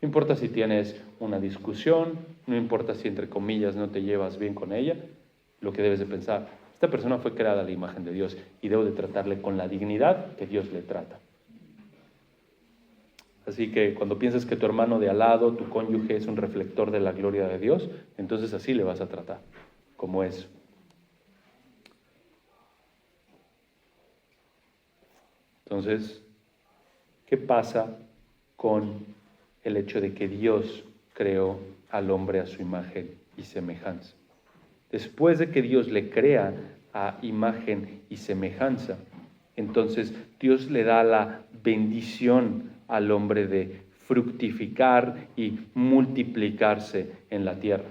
Speaker 1: No importa si tienes una discusión, no importa si entre comillas no te llevas bien con ella, lo que debes de pensar, esta persona fue creada a la imagen de Dios y debo de tratarle con la dignidad que Dios le trata. Así que cuando pienses que tu hermano de al lado, tu cónyuge, es un reflector de la gloria de Dios, entonces así le vas a tratar, como es. Entonces, ¿qué pasa con el hecho de que Dios creó al hombre a su imagen y semejanza? Después de que Dios le crea a imagen y semejanza, entonces Dios le da la bendición al hombre de fructificar y multiplicarse en la tierra.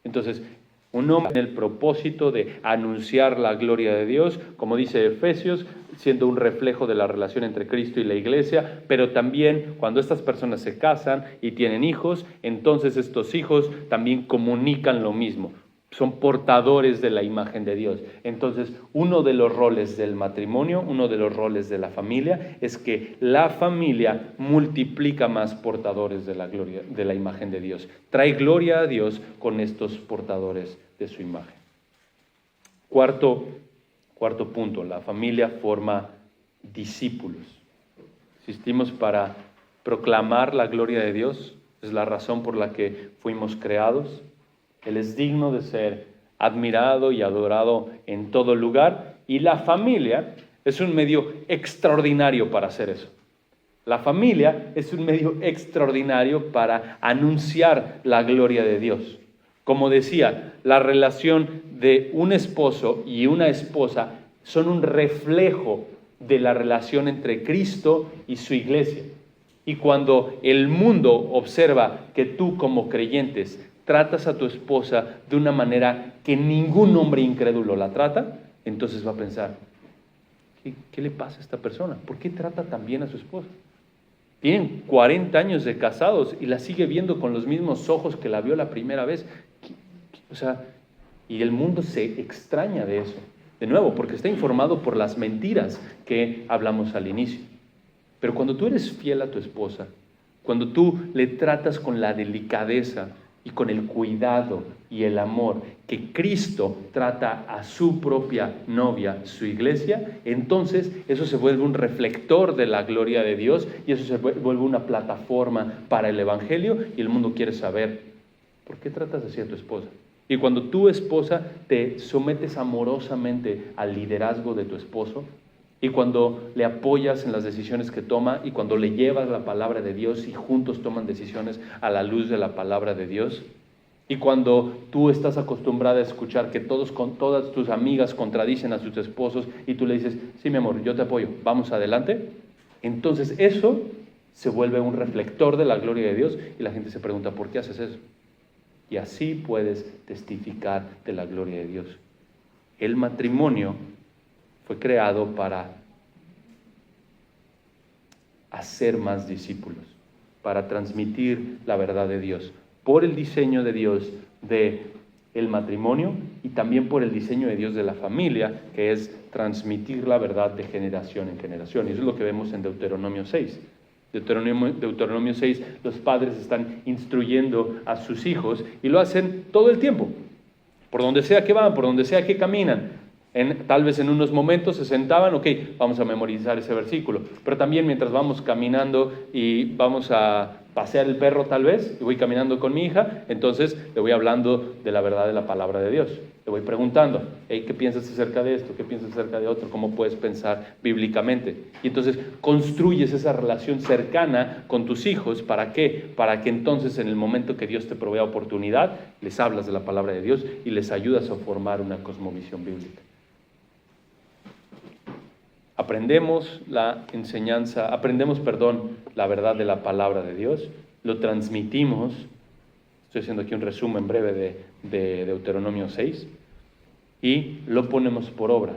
Speaker 1: Entonces, un hombre en el propósito de anunciar la gloria de Dios, como dice Efesios, siendo un reflejo de la relación entre Cristo y la iglesia, pero también cuando estas personas se casan y tienen hijos, entonces estos hijos también comunican lo mismo. Son portadores de la imagen de Dios. Entonces, uno de los roles del matrimonio, uno de los roles de la familia, es que la familia multiplica más portadores de la gloria, de la imagen de Dios. Trae gloria a Dios con estos portadores de su imagen. Cuarto punto, la familia forma discípulos. Existimos para proclamar la gloria de Dios, es la razón por la que fuimos creados. Él es digno de ser admirado y adorado en todo lugar, y la familia es un medio extraordinario para hacer eso. La familia es un medio extraordinario para anunciar la gloria de Dios. Como decía, la relación de un esposo y una esposa son un reflejo de la relación entre Cristo y su iglesia. Y cuando el mundo observa que tú como creyentes tratas a tu esposa de una manera que ningún hombre incrédulo la trata, entonces va a pensar, ¿qué le pasa a esta persona? ¿Por qué trata tan bien a su esposa? Tienen 40 años de casados y la sigue viendo con los mismos ojos que la vio la primera vez. Y el mundo se extraña de eso. De nuevo, porque está informado por las mentiras que hablamos al inicio. Pero cuando tú eres fiel a tu esposa, cuando tú le tratas con la delicadeza y con el cuidado y el amor que Cristo trata a su propia novia, su iglesia, entonces eso se vuelve un reflector de la gloria de Dios y eso se vuelve una plataforma para el evangelio y el mundo quiere saber, ¿por qué tratas así a tu esposa? Y cuando tu esposa te sometes amorosamente al liderazgo de tu esposo, y cuando le apoyas en las decisiones que toma, y cuando le llevas la palabra de Dios y juntos toman decisiones a la luz de la palabra de Dios, y cuando tú estás acostumbrada a escuchar que todas tus amigas contradicen a sus esposos y tú le dices, sí mi amor, yo te apoyo, vamos adelante, entonces eso se vuelve un reflector de la gloria de Dios y la gente se pregunta, ¿por qué haces eso? Y así puedes testificar de la gloria de Dios. El matrimonio fue creado para hacer más discípulos, para transmitir la verdad de Dios, por el diseño de Dios del matrimonio y también por el diseño de Dios de la familia, que es transmitir la verdad de generación en generación. Y eso es lo que vemos en Deuteronomio 6. Deuteronomio 6, los padres están instruyendo a sus hijos y lo hacen todo el tiempo, por donde sea que van, por donde sea que caminan. Tal vez en unos momentos se sentaban, ok, vamos a memorizar ese versículo, pero también mientras vamos caminando y vamos a pasear el perro tal vez, y voy caminando con mi hija, entonces le voy hablando de la verdad de la palabra de Dios. Le voy preguntando, hey, ¿qué piensas acerca de esto? ¿Qué piensas acerca de otro? ¿Cómo puedes pensar bíblicamente? Y entonces construyes esa relación cercana con tus hijos. ¿Para qué? Para que entonces en el momento que Dios te provea oportunidad, les hablas de la palabra de Dios y les ayudas a formar una cosmovisión bíblica. Aprendemos la verdad de la palabra de Dios, lo transmitimos. Estoy haciendo aquí un resumen breve de Deuteronomio 6 y lo ponemos por obra.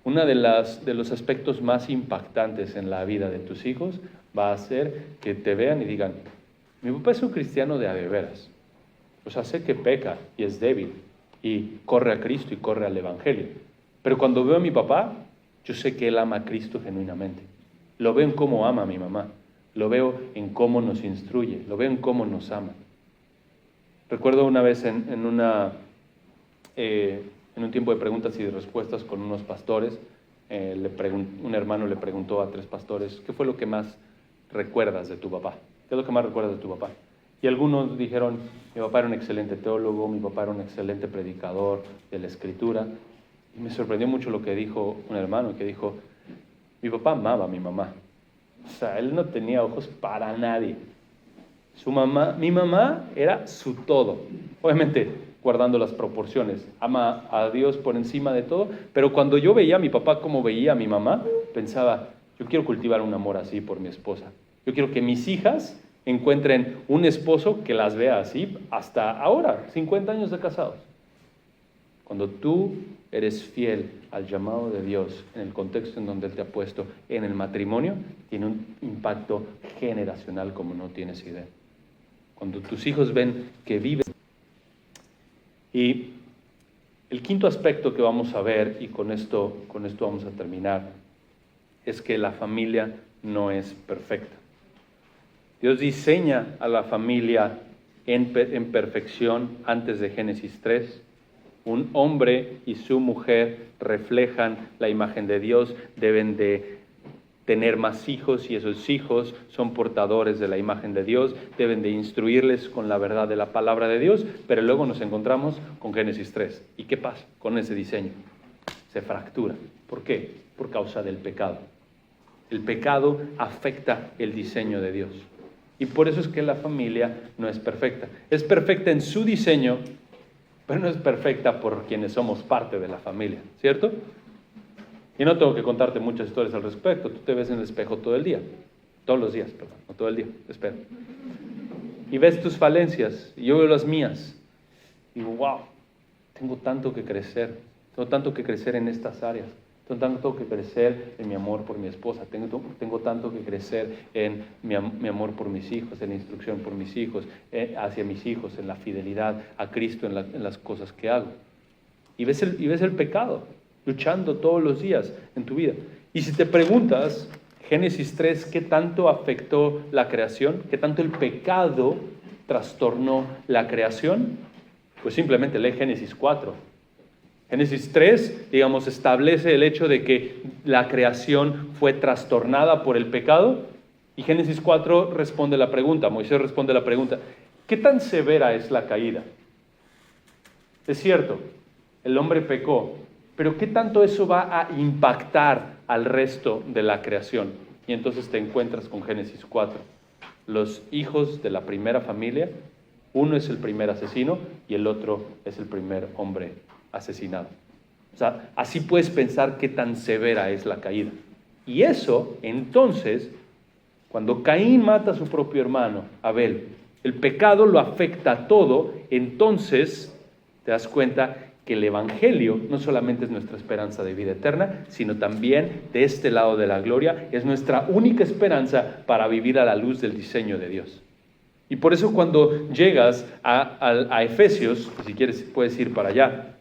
Speaker 1: Uno de los aspectos más impactantes en la vida de tus hijos va a ser que te vean y digan, mi papá es un cristiano de a de veras. O sea, sé que peca y es débil y corre a Cristo y corre al Evangelio. Pero cuando veo a mi papá, yo sé que él ama a Cristo genuinamente. Lo veo en cómo ama a mi mamá. Lo veo en cómo nos instruye. Lo veo en cómo nos ama. Recuerdo una vez en un tiempo de preguntas y de respuestas con unos pastores, un hermano le preguntó a 3 pastores, ¿qué fue lo que más recuerdas de tu papá? ¿Qué es lo que más recuerdas de tu papá? Y algunos dijeron, mi papá era un excelente teólogo, mi papá era un excelente predicador de la Escritura. Y me sorprendió mucho lo que dijo un hermano, que dijo, mi papá amaba a mi mamá. O sea, él no tenía ojos para nadie. Mi mamá era su todo. Obviamente, guardando las proporciones. Ama a Dios por encima de todo. Pero cuando yo veía a mi papá como veía a mi mamá, pensaba, yo quiero cultivar un amor así por mi esposa. Yo quiero que mis hijas encuentren un esposo que las vea así hasta ahora, 50 años de casados. Cuando tú eres fiel al llamado de Dios en el contexto en donde Él te ha puesto en el matrimonio, tiene un impacto generacional como no tienes idea. Cuando tus hijos ven que vives. Y el quinto aspecto que vamos a ver, y con esto vamos a terminar, es que la familia no es perfecta. Dios diseña a la familia en perfección antes de Génesis 3. Un hombre y su mujer reflejan la imagen de Dios, deben de tener más hijos y esos hijos son portadores de la imagen de Dios, deben de instruirles con la verdad de la palabra de Dios, pero luego nos encontramos con Génesis 3. ¿Y qué pasa con ese diseño? Se fractura. ¿Por qué? Por causa del pecado. El pecado afecta el diseño de Dios. Y por eso es que la familia no es perfecta. Es perfecta en su diseño, pero no es perfecta por quienes somos parte de la familia, ¿cierto? Y no tengo que contarte muchas historias al respecto. Tú te ves en el espejo todo el día. Todos los días, perdón. No todo el día, espero. Y ves tus falencias. Y yo veo las mías. Y digo, wow, tengo tanto que crecer. Tengo tanto que crecer en estas áreas. Tengo tanto que crecer en mi amor por mi esposa. Tengo tanto que crecer en mi amor por mis hijos, en la instrucción por mis hijos, hacia mis hijos, en la fidelidad a Cristo, en las cosas que hago. Y ves el pecado luchando todos los días en tu vida. Y si te preguntas, Génesis 3, ¿qué tanto afectó la creación? ¿Qué tanto el pecado trastornó la creación? Pues simplemente lee Génesis 4. Génesis 3, digamos, establece el hecho de que la creación fue trastornada por el pecado. Y Génesis 4 responde la pregunta, Moisés responde la pregunta, ¿qué tan severa es la caída? Es cierto, el hombre pecó, pero ¿qué tanto eso va a impactar al resto de la creación? Y entonces te encuentras con Génesis 4. Los hijos de la primera familia, uno es el primer asesino y el otro es el primer hombre asesinado. O sea, así puedes pensar qué tan severa es la caída. Y eso, entonces, cuando Caín mata a su propio hermano, Abel, el pecado lo afecta a todo, entonces te das cuenta que el Evangelio no solamente es nuestra esperanza de vida eterna, sino también de este lado de la gloria, es nuestra única esperanza para vivir a la luz del diseño de Dios. Y por eso cuando llegas a Efesios, si quieres puedes ir para allá,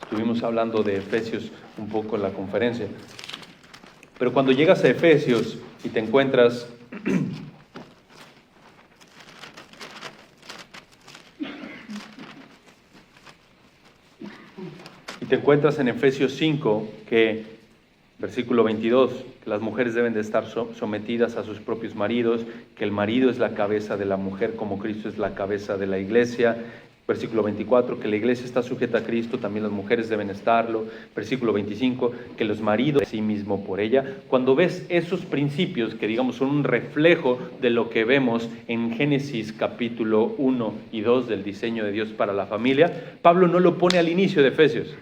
Speaker 1: estuvimos hablando de Efesios un poco en la conferencia, pero cuando llegas a Efesios y te encuentras en Efesios 5, que versículo 22, que las mujeres deben de estar sometidas a sus propios maridos, que el marido es la cabeza de la mujer como Cristo es la cabeza de la iglesia. Versículo 24, que la iglesia está sujeta a Cristo, también las mujeres deben estarlo. Versículo 25, que los maridos a sí mismo por ella. Cuando ves esos principios que digamos son un reflejo de lo que vemos en Génesis capítulo 1 y 2 del diseño de Dios para la familia, Pablo no lo pone al inicio de Efesios.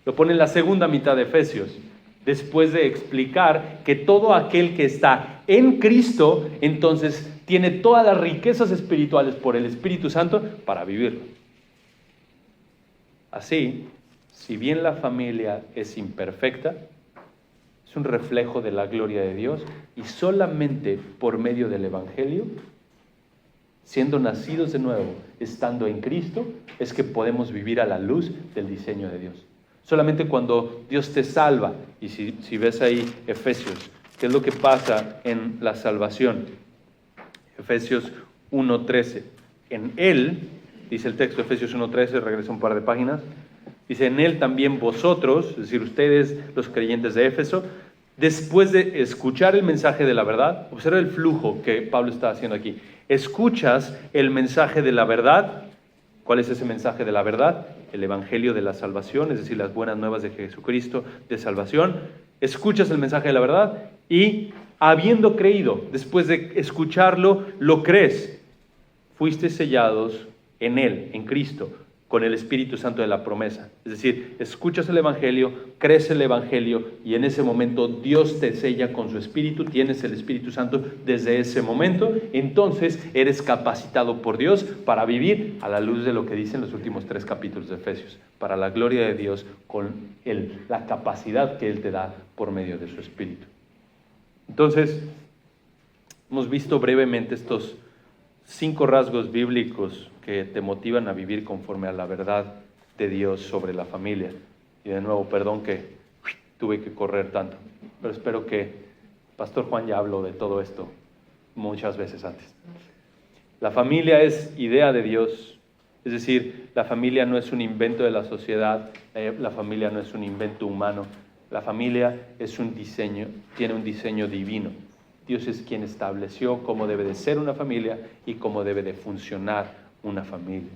Speaker 1: Lo pone en la segunda mitad de Efesios, después de explicar que todo aquel que está en Cristo, entonces tiene todas las riquezas espirituales por el Espíritu Santo para vivirlo. Así, si bien la familia es imperfecta, es un reflejo de la gloria de Dios y solamente por medio del Evangelio, siendo nacidos de nuevo, estando en Cristo, es que podemos vivir a la luz del diseño de Dios. Solamente cuando Dios te salva, y si ves ahí Efesios, ¿qué es lo que pasa en la salvación? Efesios 1:13. En Él, dice el texto, Efesios 1:13, regresa un par de páginas, dice, en Él también vosotros, es decir, ustedes, los creyentes de Éfeso, después de escuchar el mensaje de la verdad, observa el flujo que Pablo está haciendo aquí. Escuchas el mensaje de la verdad. ¿Cuál es ese mensaje de la verdad? El evangelio de la salvación, es decir, las buenas nuevas de Jesucristo de salvación. Escuchas el mensaje de la verdad y habiendo creído, después de escucharlo, lo crees. Fuiste sellados en Él, en Cristo, con el Espíritu Santo de la promesa. Es decir, escuchas el evangelio, crees el evangelio y en ese momento Dios te sella con su Espíritu, tienes el Espíritu Santo desde ese momento, entonces eres capacitado por Dios para vivir a la luz de lo que dicen los últimos 3 capítulos de Efesios, para la gloria de Dios con la capacidad que Él te da por medio de su Espíritu. Entonces, hemos visto brevemente estos 5 rasgos bíblicos que te motivan a vivir conforme a la verdad de Dios sobre la familia. Y de nuevo, perdón que tuve que correr tanto, pero espero que Pastor Juan ya habló de todo esto muchas veces antes. La familia es idea de Dios, es decir, la familia no es un invento de la sociedad, la familia no es un invento humano, la familia es un diseño, tiene un diseño divino. Dios es quien estableció cómo debe de ser una familia y cómo debe de funcionar una familia.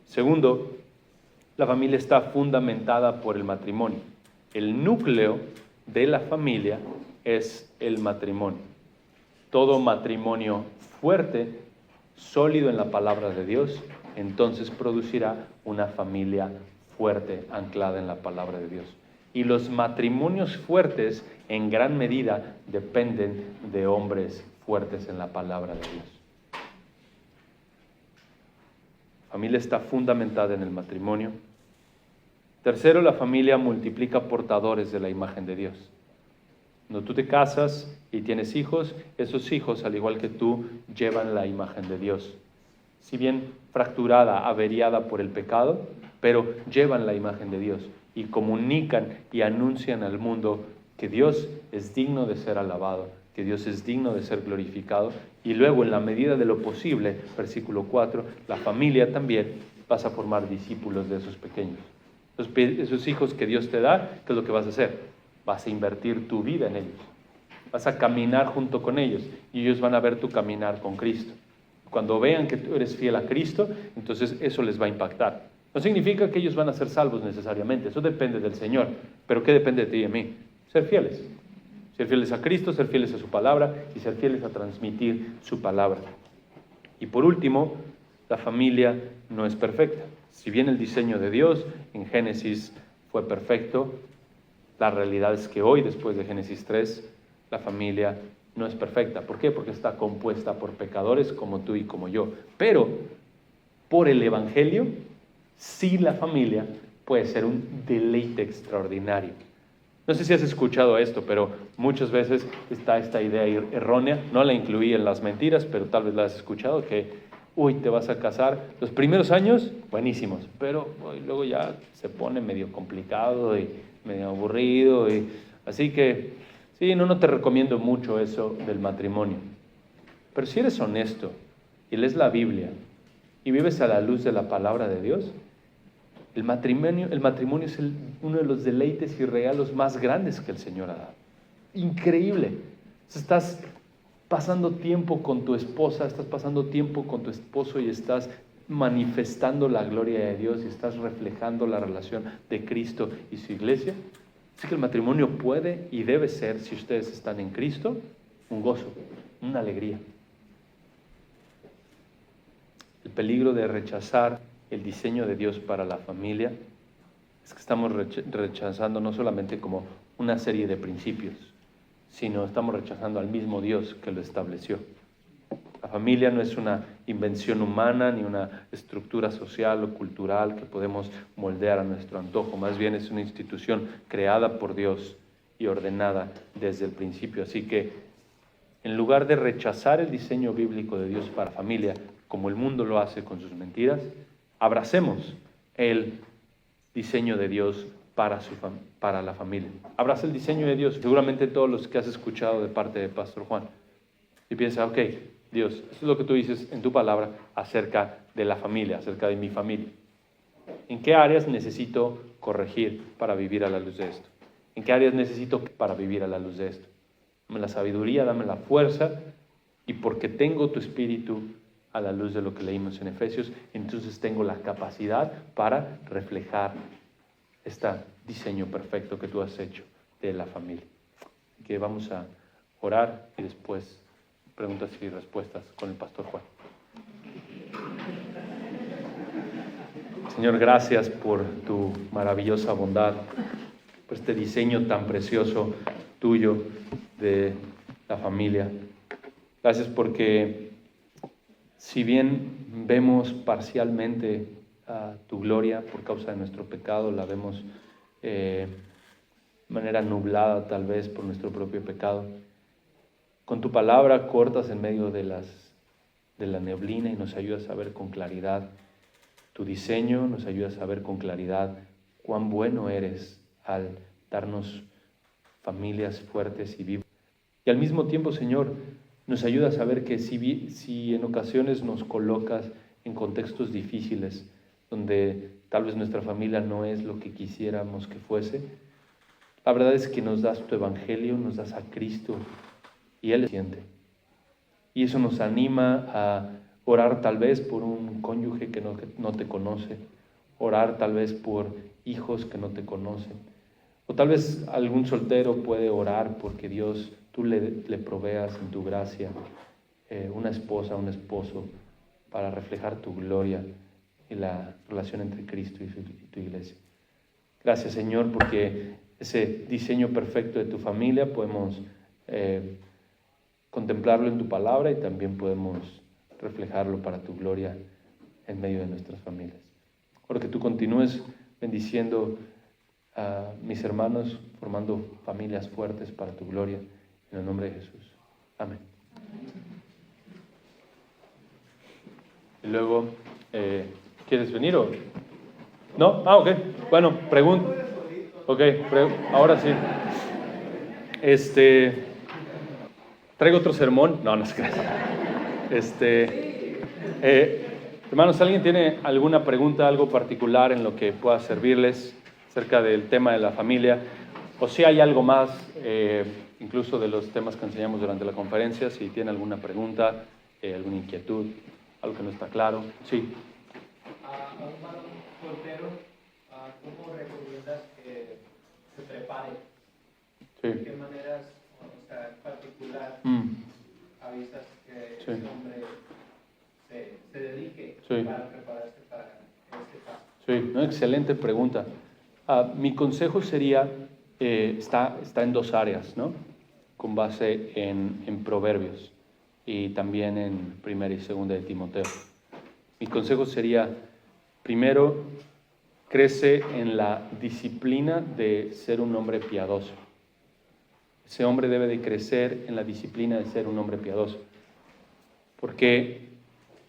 Speaker 1: Segundo, la familia está fundamentada por el matrimonio. El núcleo de la familia es el matrimonio. Todo matrimonio fuerte, sólido en la palabra de Dios, entonces producirá una familia fuerte, anclada en la palabra de Dios. Y los matrimonios fuertes en gran medida dependen de hombres fuertes en la palabra de Dios. La familia está fundamentada en el matrimonio. Tercero, la familia multiplica portadores de la imagen de Dios. Cuando tú te casas y tienes hijos, esos hijos, al igual que tú, llevan la imagen de Dios. Si bien fracturada, averiada por el pecado, pero llevan la imagen de Dios y comunican y anuncian al mundo que Dios es digno de ser alabado, que Dios es digno de ser glorificado. Y luego, en la medida de lo posible, versículo 4, la familia también vas a formar discípulos de esos pequeños. Esos hijos que Dios te da, ¿qué es lo que vas a hacer? Vas a invertir tu vida en ellos. Vas a caminar junto con ellos y ellos van a ver tu caminar con Cristo. Cuando vean que tú eres fiel a Cristo, entonces eso les va a impactar. No significa que ellos van a ser salvos necesariamente, eso depende del Señor. Pero ¿qué depende de ti y de mí? Ser fieles. Ser fieles a Cristo, ser fieles a su palabra y ser fieles a transmitir su palabra. Y por último, la familia no es perfecta. Si bien el diseño de Dios en Génesis fue perfecto, la realidad es que hoy, después de Génesis 3, la familia no es perfecta. ¿Por qué? Porque está compuesta por pecadores como tú y como yo. Pero por el Evangelio, sí, la familia puede ser un deleite extraordinario. No sé si has escuchado esto, pero muchas veces está esta idea errónea. No la incluí en las mentiras, pero tal vez la has escuchado, que te vas a casar. Los primeros años, buenísimos, pero luego ya se pone medio complicado y medio aburrido. Así que, sí, no te recomiendo mucho eso del matrimonio. Pero si eres honesto y lees la Biblia y vives a la luz de la palabra de Dios, el matrimonio es uno de los deleites y regalos más grandes que el Señor ha dado. Increíble. Estás pasando tiempo con tu esposa, estás pasando tiempo con tu esposo y estás manifestando la gloria de Dios y estás reflejando la relación de Cristo y su iglesia. Así que el matrimonio puede y debe ser, si ustedes están en Cristo, un gozo, una alegría. El peligro de rechazar el diseño de Dios para la familia es que estamos rechazando no solamente como una serie de principios, sino estamos rechazando al mismo Dios que lo estableció. La familia no es una invención humana ni una estructura social o cultural que podemos moldear a nuestro antojo, más bien es una institución creada por Dios y ordenada desde el principio. Así que en lugar de rechazar el diseño bíblico de Dios para la familia, como el mundo lo hace con sus mentiras, abracemos el diseño de Dios para la familia. Abraza el diseño de Dios. Seguramente todos los que has escuchado de parte de Pastor Juan. Y piensa, ok, Dios, esto es lo que tú dices en tu palabra acerca de la familia, acerca de mi familia. ¿En qué áreas necesito corregir para vivir a la luz de esto? ¿En qué áreas necesito para vivir a la luz de esto? Dame la sabiduría, dame la fuerza, y porque tengo tu espíritu a la luz de lo que leímos en Efesios, entonces tengo la capacidad para reflejar este diseño perfecto que tú has hecho de la familia. Que vamos a orar y después preguntas y respuestas con el Pastor Juan. Señor, gracias por tu maravillosa bondad, por este diseño tan precioso tuyo de la familia. Gracias porque si bien vemos parcialmente tu gloria por causa de nuestro pecado, la vemos de manera nublada tal vez por nuestro propio pecado, con tu palabra cortas en medio de la neblina y nos ayudas a ver con claridad tu diseño, nos ayudas a ver con claridad cuán bueno eres al darnos familias fuertes y vivas. Y al mismo tiempo, Señor, nos ayuda a saber que si en ocasiones nos colocas en contextos difíciles, donde tal vez nuestra familia no es lo que quisiéramos que fuese, la verdad es que nos das tu evangelio, nos das a Cristo y Él es suficiente. Y eso nos anima a orar tal vez por un cónyuge que no te conoce, orar tal vez por hijos que no te conocen, o tal vez algún soltero puede orar porque Dios, tú le proveas en tu gracia una esposa, un esposo, para reflejar tu gloria y la relación entre Cristo y tu iglesia. Gracias, Señor, porque ese diseño perfecto de tu familia, podemos contemplarlo en tu palabra y también podemos reflejarlo para tu gloria en medio de nuestras familias. Oro que tú continúes bendiciendo a mis hermanos, formando familias fuertes para tu gloria, en el nombre de Jesús. Amén. Y luego, ¿quieres venir o...? ¿No? Ah, ok. Bueno, pregunta. Ok, ahora sí. Traigo otro sermón. No, no es creas. Hermanos, ¿alguien tiene alguna pregunta, algo particular en lo que pueda servirles acerca del tema de la familia? O si hay algo más, incluso de los temas que enseñamos durante la conferencia, si tiene alguna pregunta, alguna inquietud, algo que no está claro. Sí.
Speaker 2: A un varón soltero, ¿cómo recomiendas que se prepare?
Speaker 1: Sí.
Speaker 2: ¿De qué maneras, o sea, en particular, avisas que
Speaker 1: Sí.
Speaker 2: ese hombre se dedique
Speaker 1: Sí.
Speaker 2: para prepararse para este paso?
Speaker 1: Sí, ¿no? Excelente pregunta. Mi consejo sería, está en dos áreas, ¿no? Con base en Proverbios y también en Primera y Segunda de Timoteo. Mi consejo sería, primero, crece en la disciplina de ser un hombre piadoso. Ese hombre debe de crecer en la disciplina de ser un hombre piadoso, porque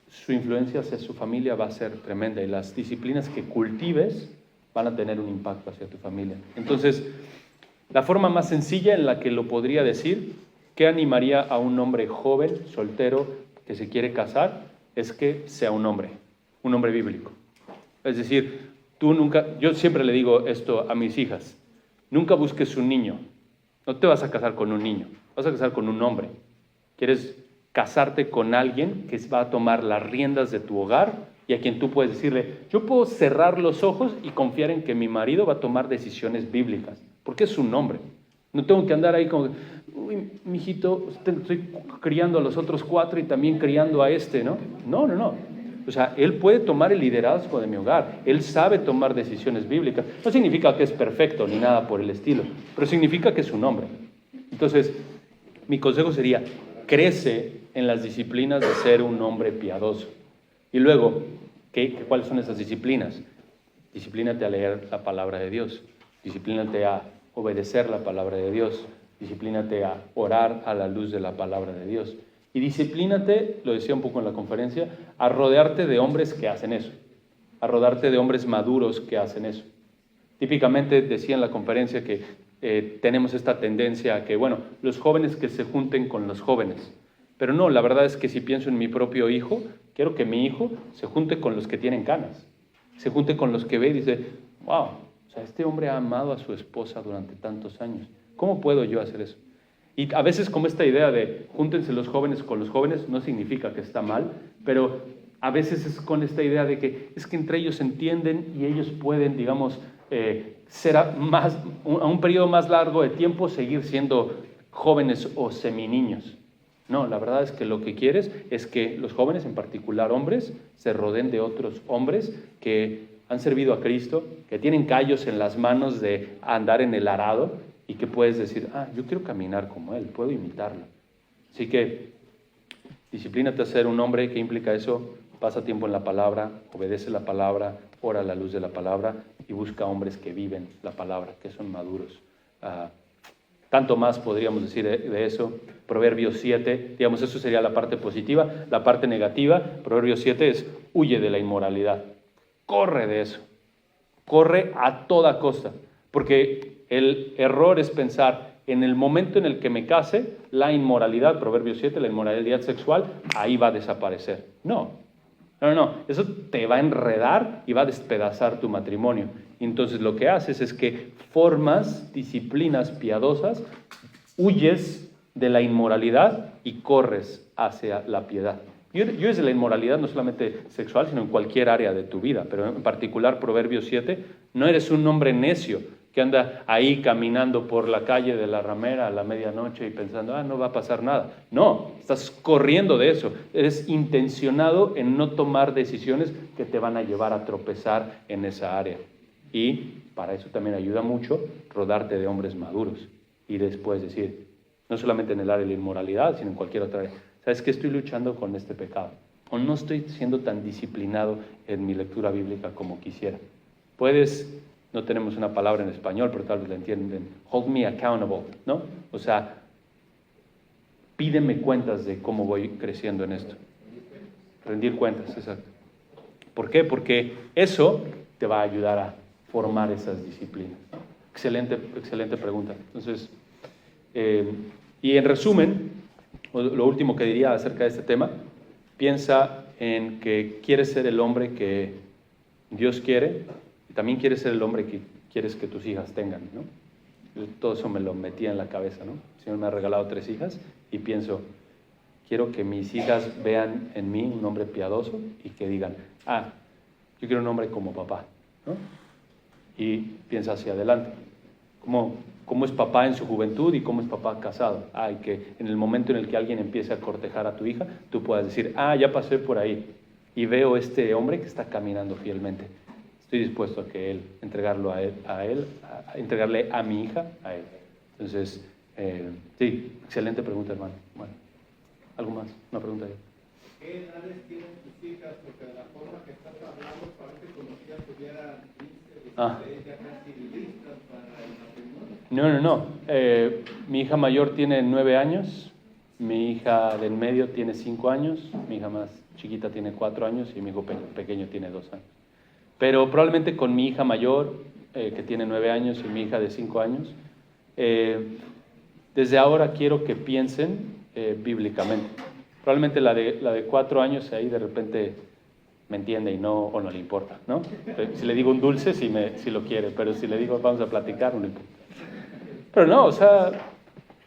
Speaker 1: su influencia hacia su familia va a ser tremenda y las disciplinas que cultives van a tener un impacto hacia tu familia. Entonces, la forma más sencilla en la que lo podría decir, ¿qué animaría a un hombre joven, soltero, que se quiere casar? Es que sea un hombre bíblico. Es decir, yo siempre le digo esto a mis hijas, nunca busques un niño, no te vas a casar con un niño, vas a casar con un hombre. ¿Quieres casarte con alguien que va a tomar las riendas de tu hogar y a quien tú puedes decirle, yo puedo cerrar los ojos y confiar en que mi marido va a tomar decisiones bíblicas, porque es un hombre? No tengo que andar ahí como, uy, mijito, estoy criando a los otros 4 y también criando a este, ¿no? No. O sea, él puede tomar el liderazgo de mi hogar, él sabe tomar decisiones bíblicas. No significa que es perfecto ni nada por el estilo, pero significa que es un hombre. Entonces, mi consejo sería, crece en las disciplinas de ser un hombre piadoso. Y luego, ¿cuáles son esas disciplinas? Disciplínate a leer la palabra de Dios, disciplínate a obedecer la palabra de Dios, disciplínate a orar a la luz de la palabra de Dios. Y disciplínate, lo decía un poco en la conferencia, a rodearte de hombres que hacen eso, a rodearte de hombres maduros que hacen eso. Típicamente decía en la conferencia que tenemos esta tendencia a que, bueno, los jóvenes que se junten con los jóvenes. Pero no, la verdad es que si pienso en mi propio hijo, quiero que mi hijo se junte con los que tienen canas, se junte con los que ve y dice, wow, o sea, este hombre ha amado a su esposa durante tantos años. ¿Cómo puedo yo hacer eso? Y a veces como esta idea de júntense los jóvenes con los jóvenes no significa que está mal, pero a veces es con esta idea de que es que entre ellos se entienden y ellos pueden, digamos, ser a un periodo más largo de tiempo seguir siendo jóvenes o seminiños. No, la verdad es que lo que quieres es que los jóvenes, en particular hombres, se rodeen de otros hombres que han servido a Cristo, que tienen callos en las manos de andar en el arado y que puedes decir, yo quiero caminar como él, puedo imitarlo. Así que disciplínate a ser un hombre. ¿Qué implica eso? Pasa tiempo en la palabra, obedece la palabra, ora a la luz de la palabra y busca hombres que viven la palabra, que son maduros. Tanto más podríamos decir de eso. Proverbios 7, digamos, eso sería la parte positiva. La parte negativa, Proverbios 7 es, huye de la inmoralidad. Corre de eso. Corre a toda costa. Porque el error es pensar, en el momento en el que me case, la inmoralidad, Proverbios 7, la inmoralidad sexual, ahí va a desaparecer. No, eso te va a enredar y va a despedazar tu matrimonio. Entonces lo que haces es que formas disciplinas piadosas, huyes de la inmoralidad y corres hacia la piedad. Y huyes de la inmoralidad no solamente sexual, sino en cualquier área de tu vida, pero en particular Proverbios 7, no eres un hombre necio que anda ahí caminando por la calle de la Ramera a la medianoche y pensando, no va a pasar nada. No, estás corriendo de eso. Eres intencionado en no tomar decisiones que te van a llevar a tropezar en esa área. Y para eso también ayuda mucho rodarte de hombres maduros y después decir, no solamente en el área de la inmoralidad, sino en cualquier otra área, ¿sabes qué? Estoy luchando con este pecado, o no estoy siendo tan disciplinado en mi lectura bíblica como quisiera. No tenemos una palabra en español, pero tal vez la entienden, hold me accountable, ¿no? O sea, pídeme cuentas de cómo voy creciendo en esto. Rendir cuentas, exacto. ¿Por qué? Porque eso te va a ayudar a formar esas disciplinas. Excelente pregunta. Entonces, y en resumen, lo último que diría acerca de este tema, piensa en que quieres ser el hombre que Dios quiere, y también quieres ser el hombre que quieres que tus hijas tengan, ¿no? Todo eso me lo metía en la cabeza, ¿no? El Señor me ha regalado 3 hijas y pienso, quiero que mis hijas vean en mí un hombre piadoso y que digan, yo quiero un hombre como papá, ¿no? Y piensa hacia adelante. ¿Cómo es papá en su juventud y cómo es papá casado? Y que en el momento en el que alguien empiece a cortejar a tu hija, tú puedas decir, ya pasé por ahí y veo este hombre que está caminando fielmente. Estoy dispuesto a que él, entregarle a mi hija a él. Entonces, sí, excelente pregunta, hermano. Bueno, ¿algo más? Una pregunta.
Speaker 2: ¿Qué edades tienen tus hijas? Porque de la forma que estás hablando parece como si ya tuvieran 15, 16, ya casi listas para el matrimonio.
Speaker 1: No. Mi hija mayor tiene 9 años, mi hija del medio tiene 5 años, mi hija más chiquita tiene 4 años y mi hijo pequeño tiene 2 años. Pero probablemente con mi hija mayor, que tiene 9 años, y mi hija de 5 años, desde ahora quiero que piensen bíblicamente. Probablemente la de 4 años ahí de repente me entiende y o no le importa, ¿no? Si le digo un dulce, si lo quiere, pero si le digo vamos a platicar, no le importa. Pero no, o sea,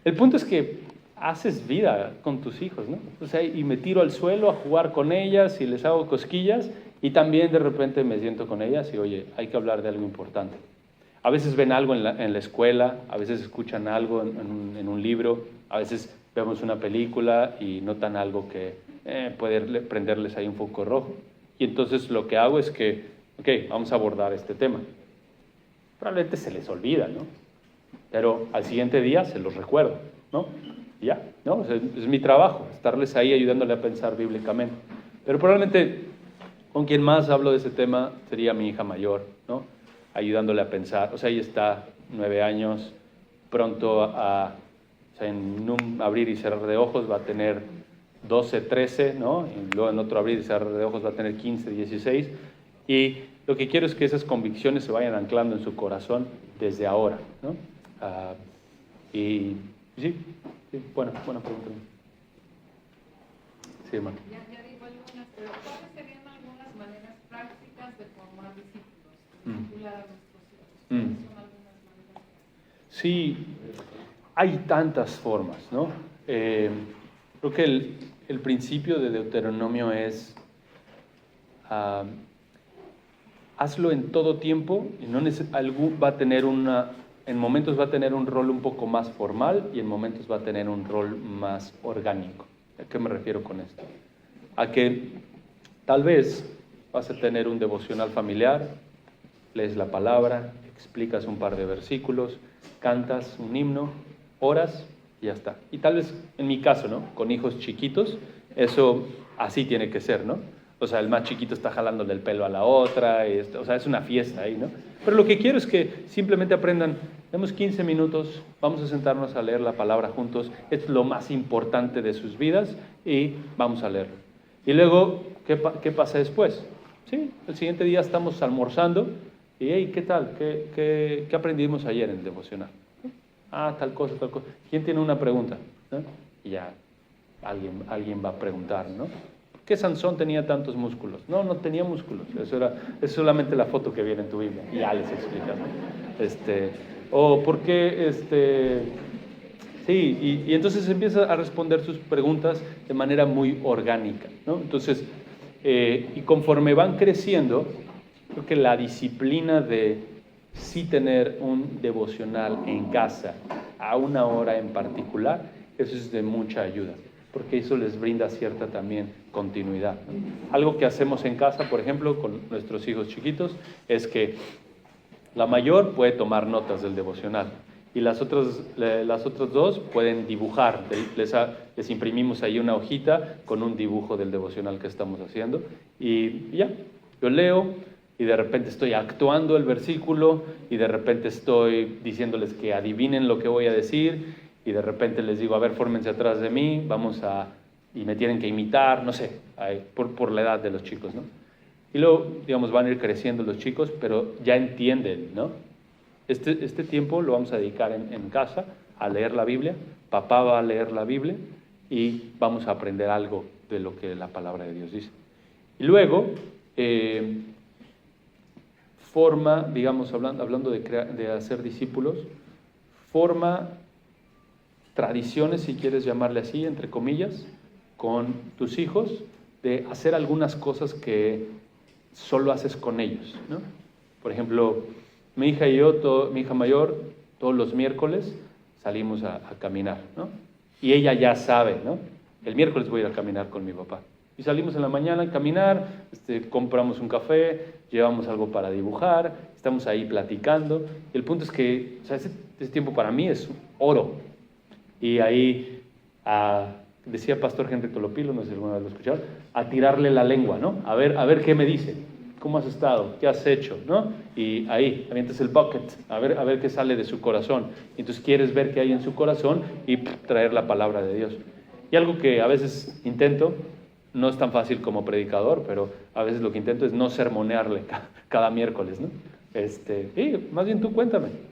Speaker 1: el punto es que haces vida con tus hijos, ¿no? O sea, y me tiro al suelo a jugar con ellas y les hago cosquillas y también de repente me siento con ellas y, oye, hay que hablar de algo importante. A veces ven algo en la escuela, a veces escuchan algo en un libro, a veces vemos una película y notan algo que puede prenderles ahí un foco rojo. Y entonces lo que hago es que, vamos a abordar este tema. Probablemente se les olvida, ¿no? Pero al siguiente día se los recuerdo, ¿no? Y ya, ¿no? O sea, es mi trabajo, estarles ahí ayudándole a pensar bíblicamente. Pero probablemente con quien más hablo de ese tema sería mi hija mayor, ¿no? Ayudándole a pensar. O sea, ella está 9 años, pronto en un abrir y cerrar de ojos va a tener 12, 13, ¿no? Y luego en otro abrir y cerrar de ojos va a tener 15, 16. Y lo que quiero es que esas convicciones se vayan anclando en su corazón desde ahora, ¿no? Y sí, buena pregunta. Sí, hermano.
Speaker 3: Ya digo algunas, pero ¿cuáles serían algunas maneras prácticas de formar discípulos? Discipular a nuestros hijos. ¿Cuáles son algunas maneras?
Speaker 1: Sí, hay tantas formas, ¿no? Creo que el principio de Deuteronomio es hazlo en todo tiempo y en momentos va a tener un rol un poco más formal y en momentos va a tener un rol más orgánico. ¿A qué me refiero con esto? A que tal vez vas a tener un devocional familiar, lees la palabra, explicas un par de versículos, cantas un himno, oras y ya está. Y tal vez, en mi caso, ¿no? Con hijos chiquitos, eso así tiene que ser, ¿no? O sea, el más chiquito está jalándole el pelo a la otra, o sea, es una fiesta ahí, ¿no? Pero lo que quiero es que simplemente aprendan, tenemos 15 minutos, vamos a sentarnos a leer la palabra juntos, es lo más importante de sus vidas y vamos a leerlo. Y luego, ¿qué pasa después? Sí, el siguiente día estamos almorzando y, hey, ¿qué tal? ¿Qué aprendimos ayer en el devocional? Tal cosa. ¿Quién tiene una pregunta? ¿No? Y ya alguien va a preguntar, ¿no? ¿Por qué Sansón tenía tantos músculos? No tenía músculos. Eso es solamente la foto que viene en tu Biblia. Y ya les explica, ¿no? O por qué, sí, y entonces empieza a responder sus preguntas de manera muy orgánica, ¿no? Entonces, y conforme van creciendo, creo que la disciplina de sí tener un devocional en casa a una hora en particular, eso es de mucha ayuda, porque eso les brinda cierta también continuidad, ¿no? Algo que hacemos en casa, por ejemplo, con nuestros hijos chiquitos, es que La mayor puede tomar notas del devocional y las otras dos pueden dibujar. Les imprimimos ahí una hojita con un dibujo del devocional que estamos haciendo y ya, yo leo y de repente estoy actuando el versículo y de repente estoy diciéndoles que adivinen lo que voy a decir y de repente les digo, a ver, fórmense atrás de mí, y me tienen que imitar, no sé, por la edad de los chicos, ¿no? Y luego, digamos, van a ir creciendo los chicos, pero ya entienden, ¿no? Este tiempo lo vamos a dedicar en casa a leer la Biblia. Papá va a leer la Biblia y vamos a aprender algo de lo que la palabra de Dios dice. Y luego, forma, digamos, hablando de hacer discípulos, forma tradiciones, si quieres llamarle así, entre comillas, con tus hijos, de hacer algunas cosas que solo haces con ellos, ¿no? Por ejemplo, mi hija y yo, mi hija mayor, todos los miércoles salimos a caminar, ¿no? Y ella ya sabe, ¿no? El miércoles voy a ir a caminar con mi papá. Y salimos en la mañana a caminar, compramos un café, llevamos algo para dibujar, estamos ahí platicando. Y el punto es que, o sea, ese tiempo para mí es oro. Y ahí, decía Pastor Henry Tolopilo, no sé si alguna vez lo escucharon, a tirarle la lengua, ¿no? A ver qué me dice, cómo has estado, qué has hecho, ¿no? Y ahí, avientas el bucket, a ver qué sale de su corazón. Y entonces quieres ver qué hay en su corazón y traer la palabra de Dios. Y algo que a veces intento, no es tan fácil como predicador, pero a veces lo que intento es no sermonearle cada miércoles, ¿no? Más bien tú cuéntame.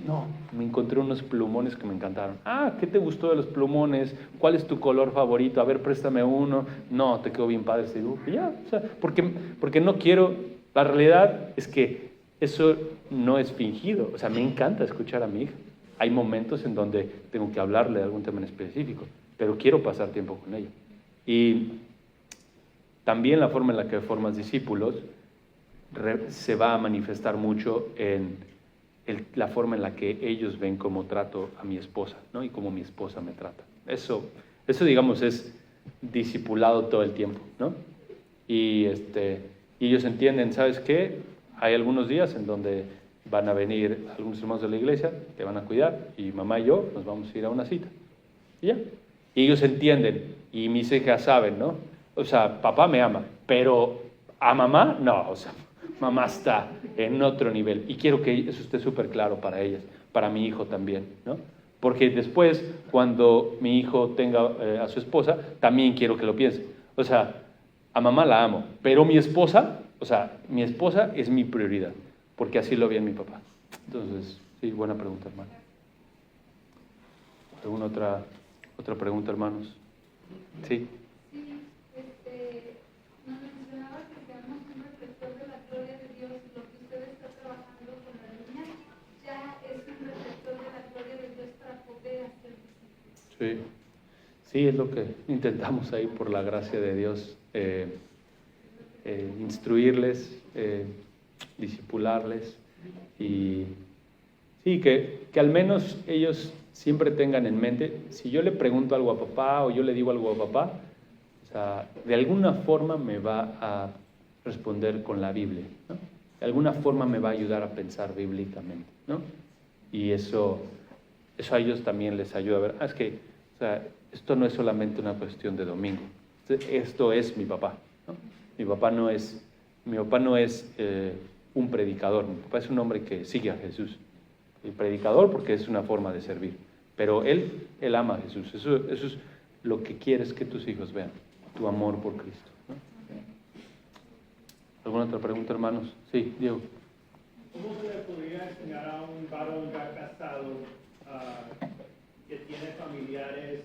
Speaker 1: No, me encontré unos plumones que me encantaron. ¿Qué te gustó de los plumones? ¿Cuál es tu color favorito? A ver, préstame uno. No, te quedó bien padre este dibujo. Y ya, o sea, porque no quiero... La realidad es que eso no es fingido. O sea, me encanta escuchar a mi hija. Hay momentos en donde tengo que hablarle de algún tema en específico, pero quiero pasar tiempo con ella. Y también la forma en la que formas discípulos se va a manifestar mucho en la forma en la que ellos ven cómo trato a mi esposa, ¿no? Y cómo mi esposa me trata. Eso digamos, es discipulado todo el tiempo, ¿no? Y ellos entienden, ¿sabes qué? Hay algunos días en donde van a venir algunos hermanos de la iglesia que van a cuidar y mamá y yo nos vamos a ir a una cita. Y ya. Y ellos entienden y mis hijas saben, ¿no? O sea, papá me ama, pero a mamá no, o sea, mamá está en otro nivel y quiero que eso esté súper claro para ellas, para mi hijo también, ¿no? Porque después, cuando mi hijo tenga a su esposa, también quiero que lo piense. O sea, a mamá la amo, pero mi esposa es mi prioridad, porque así lo vi en mi papá. Entonces, sí, buena pregunta, hermano. ¿Alguna otra pregunta, hermanos? Sí. Sí, es lo que intentamos ahí por la gracia de Dios, instruirles, discipularles y sí, que al menos ellos siempre tengan en mente, si yo le pregunto algo a papá o yo le digo algo a papá, o sea, de alguna forma me va a responder con la Biblia, ¿no? De alguna forma me va a ayudar a pensar bíblicamente, ¿no? Y eso a ellos también les ayuda a ver, es que, o sea, esto no es solamente una cuestión de domingo, esto es mi papá, ¿no? Mi papá no es un predicador, mi papá es un hombre que sigue a Jesús. El predicador porque es una forma de servir, pero él ama a Jesús. Eso es lo que quieres que tus hijos vean, tu amor por Cristo, ¿no? ¿Alguna otra pregunta, hermanos? Sí, Diego.
Speaker 2: ¿Cómo se le podría enseñar a un varón ya casado que tiene familiares,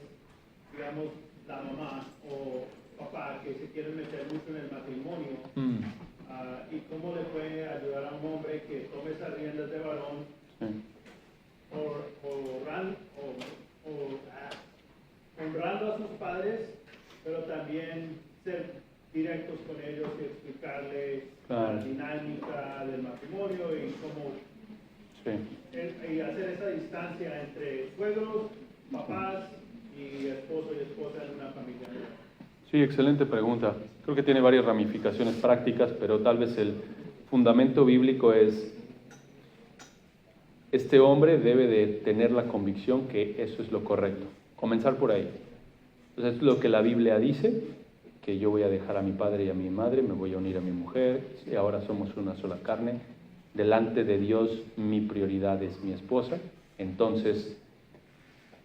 Speaker 2: digamos, la mamá o papá, que se quieren meter mucho en el matrimonio? ¿Y cómo le puede ayudar a un hombre que tome esas riendas de varón, honrando a sus padres, pero también ser directos con ellos y explicarles la dinámica del matrimonio y cómo y hacer esa distancia entre suegros, papás y esposo y esposa en una familia?
Speaker 1: Sí, excelente pregunta. Creo que tiene varias ramificaciones prácticas, pero tal vez el fundamento bíblico es este hombre debe de tener la convicción que eso es lo correcto. Comenzar por ahí. Entonces, es lo que la Biblia dice, que yo voy a dejar a mi padre y a mi madre, me voy a unir a mi mujer, y ahora somos una sola carne. Delante de Dios, mi prioridad es mi esposa. Entonces,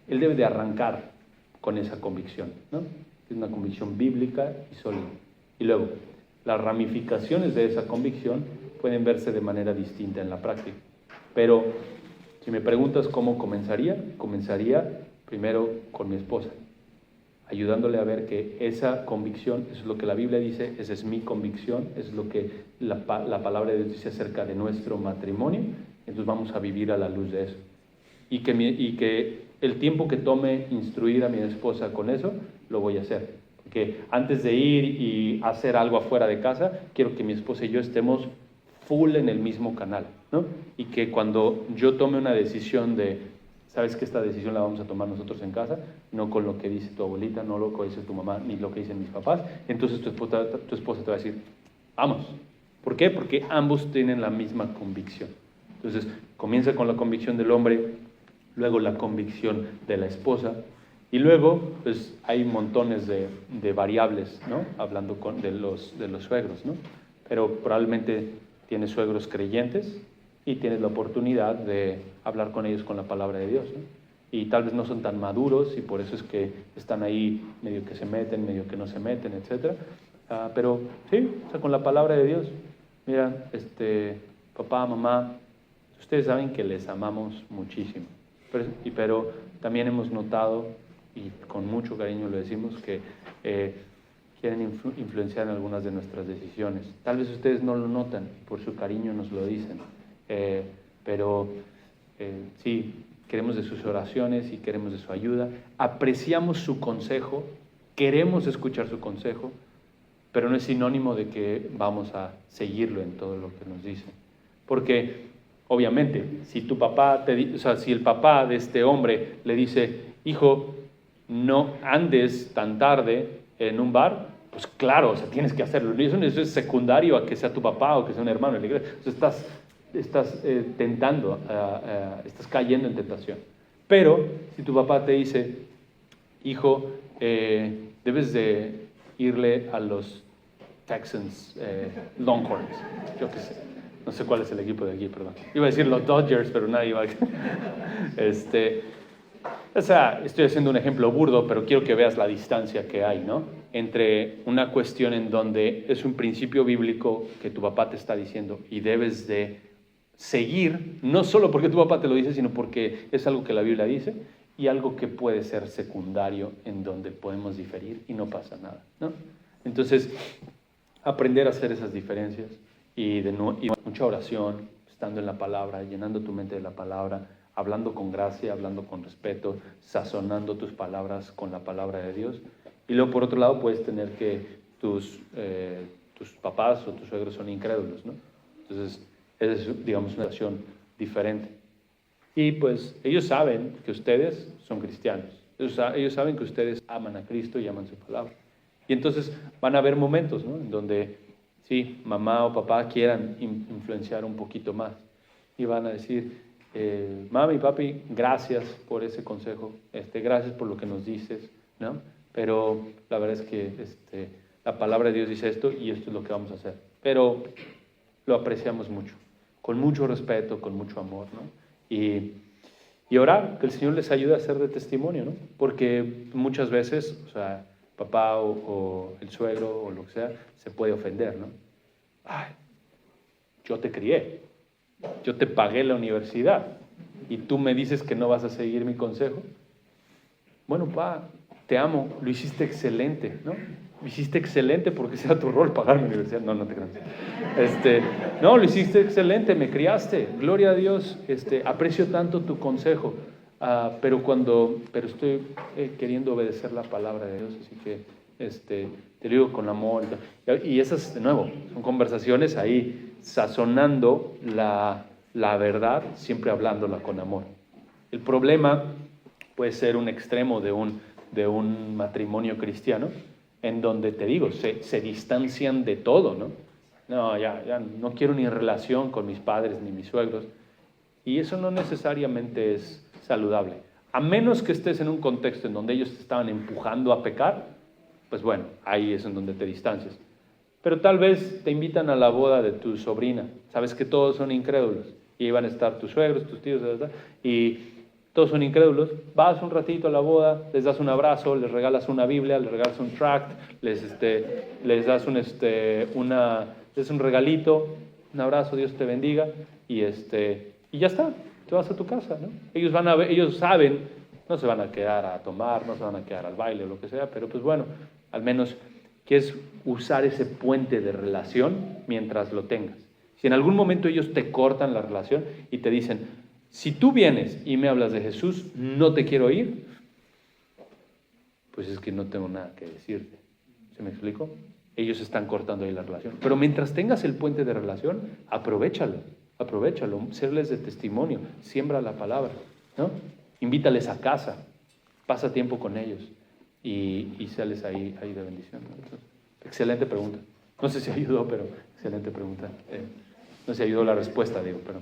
Speaker 1: él debe de arrancar con esa convicción, ¿no? Es una convicción bíblica y sólida. Y luego, las ramificaciones de esa convicción pueden verse de manera distinta en la práctica. Pero, si me preguntas cómo comenzaría primero con mi esposa, ayudándole a ver que esa convicción, eso es lo que la Biblia dice, esa es mi convicción, es lo que la palabra de Dios dice acerca de nuestro matrimonio, entonces vamos a vivir a la luz de eso. Y que el tiempo que tome instruir a mi esposa con eso, lo voy a hacer. Porque antes de ir y hacer algo afuera de casa, quiero que mi esposa y yo estemos full en el mismo canal, ¿no? Y que cuando yo tome una decisión de, sabes que esta decisión la vamos a tomar nosotros en casa, no con lo que dice tu abuelita, no lo que dice tu mamá, ni lo que dicen mis papás, entonces tu esposa te va a decir, vamos. ¿Por qué? Porque ambos tienen la misma convicción. Entonces, comienza con la convicción del hombre, luego la convicción de la esposa, y luego, pues, hay montones de variables, ¿no? Hablando de los suegros, ¿no? Pero probablemente tienes suegros creyentes y tienes la oportunidad de hablar con ellos con la palabra de Dios, ¿no? Y tal vez no son tan maduros y por eso es que están ahí medio que se meten, medio que no se meten, etc. Pero sí, o sea, con la palabra de Dios. Mira, papá, mamá, ustedes saben que les amamos muchísimo, pero también hemos notado, y con mucho cariño lo decimos, que quieren influenciar en algunas de nuestras decisiones. Tal vez ustedes no lo notan, por su cariño nos lo dicen, pero sí, queremos de sus oraciones y queremos de su ayuda, apreciamos su consejo, queremos escuchar su consejo, pero no es sinónimo de que vamos a seguirlo en todo lo que nos dice. Porque, obviamente, si tu papá si el papá de este hombre le dice, hijo, no andes tan tarde en un bar, pues claro, o sea, tienes que hacerlo. Eso es secundario a que sea tu papá o que sea un hermano en la iglesia. O sea, estás tentando, estás cayendo en tentación. Pero si tu papá te dice, hijo, debes de irle a los Texans, Longhorns, yo qué sé, no sé cuál es el equipo de aquí, perdón. Iba a decir los Dodgers, pero nadie va a... O sea, estoy haciendo un ejemplo burdo, pero quiero que veas la distancia que hay, ¿no? Entre una cuestión en donde es un principio bíblico que tu papá te está diciendo y debes de seguir, no solo porque tu papá te lo dice, sino porque es algo que la Biblia dice, y algo que puede ser secundario en donde podemos diferir y no pasa nada, ¿no? Entonces, aprender a hacer esas diferencias y mucha oración, estando en la palabra, llenando tu mente de la palabra, hablando con gracia, hablando con respeto, sazonando tus palabras con la palabra de Dios. Y luego, por otro lado, puedes tener que tus papás o tus suegros son incrédulos, ¿no? Entonces, esa es, digamos, una relación diferente. Y pues ellos saben que ustedes son cristianos. Ellos saben que ustedes aman a Cristo y aman su palabra. Y entonces van a haber momentos, ¿no? En donde, sí, mamá o papá quieran influenciar un poquito más. Y van a decir, mami, papi, gracias por ese consejo, gracias por lo que nos dices, ¿no? Pero la verdad es que la palabra de Dios dice esto y esto es lo que vamos a hacer. Pero lo apreciamos mucho, con mucho respeto, con mucho amor, ¿no? Y orar, que el Señor les ayude a ser de testimonio, ¿no? Porque muchas veces, o sea, papá o el suegro o lo que sea, se puede ofender, ¿no? Ay, yo te crié, yo te pagué la universidad y tú me dices que no vas a seguir mi consejo. Bueno, pa, te amo, lo hiciste excelente, ¿no? Lo hiciste excelente porque sea tu rol pagar mi universidad. No, no te creas. No, lo hiciste excelente, me criaste, gloria a Dios, aprecio tanto tu consejo, pero estoy queriendo obedecer la palabra de Dios, así que te lo digo con amor. Y esas, de nuevo, son conversaciones ahí, sazonando la verdad, siempre hablándola con amor. El problema puede ser un extremo de un matrimonio cristiano, en donde, te digo, se distancian de todo, ¿no? No, ya no quiero ni relación con mis padres ni mis suegros. Y eso no necesariamente es saludable. A menos que estés en un contexto en donde ellos te estaban empujando a pecar, pues bueno, ahí es en donde te distancias. Pero tal vez te invitan a la boda de tu sobrina. Sabes que todos son incrédulos. Y iban a estar tus suegros, tus tíos, ¿verdad? Y todos son incrédulos. Vas un ratito a la boda, les das un abrazo, les regalas una Biblia, les regalas un tract, les das un regalito, un abrazo, Dios te bendiga, y ya está, te vas a tu casa, ¿no? Ellos saben, no se van a quedar a tomar, no se van a quedar al baile o lo que sea, pero pues bueno, al menos quieres usar ese puente de relación mientras lo tengas. Si en algún momento ellos te cortan la relación y te dicen, si tú vienes y me hablas de Jesús, no te quiero oír, pues es que no tengo nada que decirte. ¿Se me explico? Ellos están cortando ahí la relación. Pero mientras tengas el puente de relación, aprovechalo, serles de testimonio, siembra la palabra, ¿no? Invítales a casa, pasa tiempo con ellos y sales ahí de bendición, ¿no? Entonces, excelente pregunta. No sé si ayudó, pero excelente pregunta. No sé si ayudó la respuesta, digo, pero...